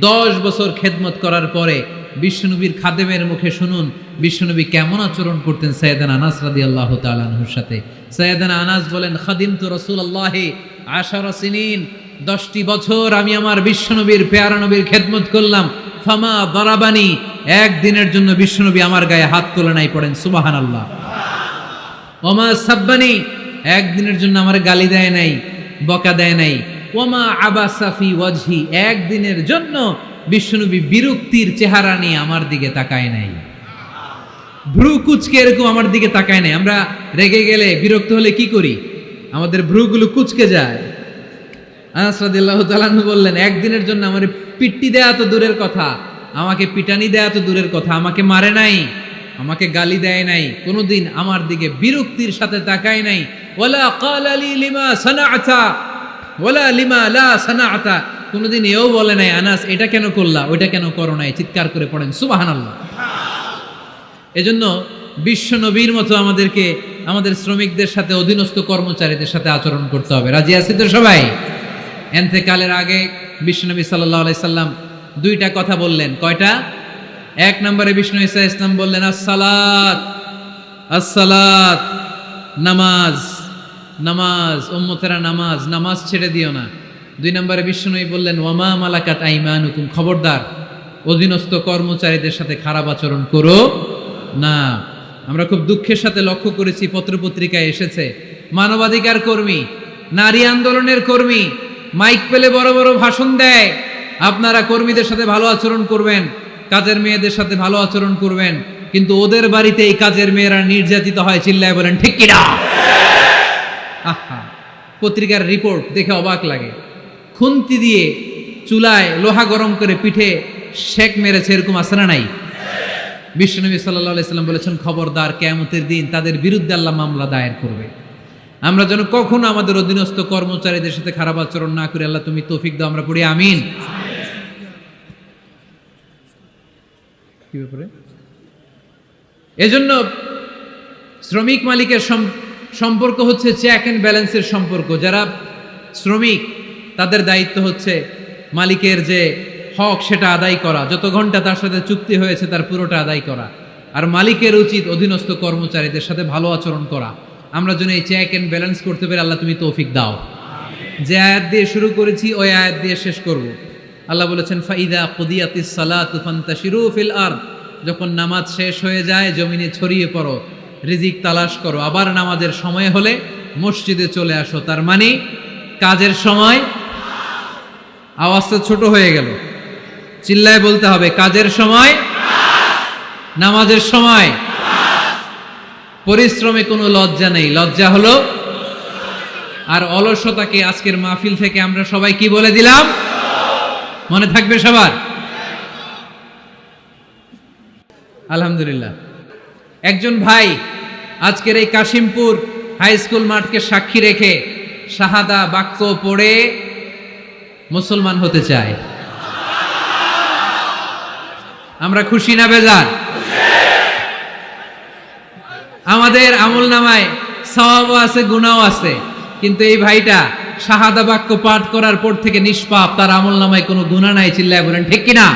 10 বছর খেদমত করার পরে বিশ্বনবীর খাদেমের মুখে শুনুন বিশ্বনবী কেমন আচরণ করতেন সাইয়েদনা আনাস রাদিয়াল্লাহু তাআলা আনহুর সাথে। সাইয়েদনা আনাস বলেন, খাদিমতু রাসূলুল্লাহি 10 সিনিন, 10টি বছর আমি আমার বিশ্বনবীর পেয়ারা নবীর খেদমত করলাম। ফামা দারাবানি, একদিনের জন্য বিশ্বনবী আমার গায়ে হাত তোলে নাই, পড়েন সুবহানাল্লাহ। ওমা সাব্বানি, একদিনের জন্য আমার গালি দেয় নাই, বকা দেয় নাই। ওমা আবাসা ফি ওয়াজহি, একদিনের জন্য বিশ্বনবী বিরক্তির চেহারা নিয়ে আমার দিকে তাকায় নাই, ভ্রু কুচকে এরকম আমার দিকে তাকায় নাই। আমরা রেগে গেলে, বিরক্ত হলে কি করি? আমাদের ভ্রুগুলো কুচকে যায়। আনাস রাদিয়াল্লাহু তাআলা আনহু বললেন, একদিনের জন্য আমার পিট্টি দেয়া তো দূরের কথা, আমাকে পিটানি দেয়া তো দূরের কথা, আমাকে মারে নাই, আমাকে গালি দেয় নাই, কোনোদিন আমার দিকে বিরক্তির সাথে তাকায় নাই। ওয়ালা ক্বালা লি লিমা সানাআতা ওয়ালা লিমা লা সানাআতা, কোনোদিন এও বলে নাই আনাস এটা কেন করলা, ওইটা কেন করো নাই। চিৎকার করে পড়েন সুবহানাল্লাহ। এজন্য বিশ্ব নবীর মতো আমাদেরকে আমাদের শ্রমিকদের সাথে, অধীনস্থ কর্মচারীদের সাথে আচরণ করতে হবে। রাজি আছি তো সবাই? এন্তেকালের আগে বিশ্বনবী সাল্লাল্লাহু আলাইহি সাল্লাম 2টা কথা বললেন। কয়টা? 1 নম্বরে বিষ্ণু ঈসা ইসলাম বললেন, আসসালাত আসসালাত, নামাজ নামাজ, উম্মতেরা নামাজ, নামাজ ছেড়ে দিও না। 2 নম্বরে বিষ্ণুই বললেন, ওয়ামা মালাকাত আইমানুকুম, খবরদার অধীনস্থ কর্মচারীদের সাথে খারাপ আচরণ করো না। আমরা খুব দুঃখের সাথে লক্ষ্য করেছি, পত্রপত্রিকায় এসেছে, মানবাধিকার কর্মী, নারী আন্দোলনের কর্মী মাইক পেলে বড় বড় ভাষণ দেয়, আপনারা কর্মীদের সাথে ভালো আচরণ করবেন, কাজের মেয়েদের সাথে ভালো আচরণ করবেন, কিন্তু ওদের বাড়িতে এই কাজের মেয়েরা নির্যাতিত হয়। চিল্লায় বলেন ঠিক কিনা? আহা, পত্রিকার রিপোর্ট দেখে অবাক লাগে। খুন্তি দিয়ে চুলায় লোহা গরম করে পিঠে শেক মেরেছে, এরকম আছে না নাই? বিশ্বনবী সাল্লাল্লাহু আলাইহি সাল্লাম বলেছেন, খবরদার কিয়ামতের দিন তাদের বিরুদ্ধে আল্লাহ মামলা দায়ের করবে। আমরা যেন কখনো আমাদের অধীনস্থ কর্মচারীদের সাথে খারাপ আচরণ না করি। আল্লাহ তুমি তৌফিক দাও, আমরা পড়ি আমিন। কি ব্যাপারে? এজন্য শ্রমিক মালিকের সম্পর্ক হচ্ছে চেক এন্ড ব্যালেন্সের সম্পর্ক। যারা শ্রমিক তাদের দায়িত্ব হচ্ছে মালিকের যে হক সেটা আদায় করা, যত ঘন্টা তার সাথে চুক্তি হয়েছে তার পুরোটা আদায় করা। আর মালিকের উচিত অধীনস্থ কর্মচারীদের সাথে ভালো আচরণ করা। আমরা যেন এই চেক এন্ড ব্যালেন্স করতে পারি, আল্লাহ তুমি তৌফিক দাও। যে আয়াত দিয়ে শুরু করেছি ওই আয়াত দিয়ে শেষ করব। আল্লাহ বলেছেন, ফাইদা কুদিয়াতিস সালাতু ফান্তাশিরু ফিল আরদ, যখন নামাজ শেষ হয়ে যায় জমিনে ছড়িয়ে পড়ো, রিজিক তালাশ করো। আবার নামাজের সময় হলে মসজিদে চলে আসো। তার মানে কাজের সময়, আওয়াজটা ছোট হয়ে গেল, চিল্লায় বলতে হবে, কাজের সময়, নামাজের সময়। পরিশ্রমে কোনো লজ্জা নেই, লজ্জা হলো আর অলসতাকে আজকের মাহফিল থেকে আমরা সবাই কি বলে দিলাম? মনে থাকবে সবার? আলহামদুলিল্লাহ। একজন ভাই আজকের এই কাশিমপুর হাই স্কুল মাঠকে সাক্ষী রেখে শাহাদা বাক্য পড়ে মুসলমান হতে চায়। আমরা খুশি না বেজার? আমাদের আমল নামায় সওয়াবও আছে, গুনাহও আছে, কিন্তু এই ভাইটা শাহাদা বাক্য পাঠ করার পর থেকে নিষ্পাপ, তার আমল নামায় কোনো গুনাহ নাই। চিল্লায় বলেন ঠিক কিনা?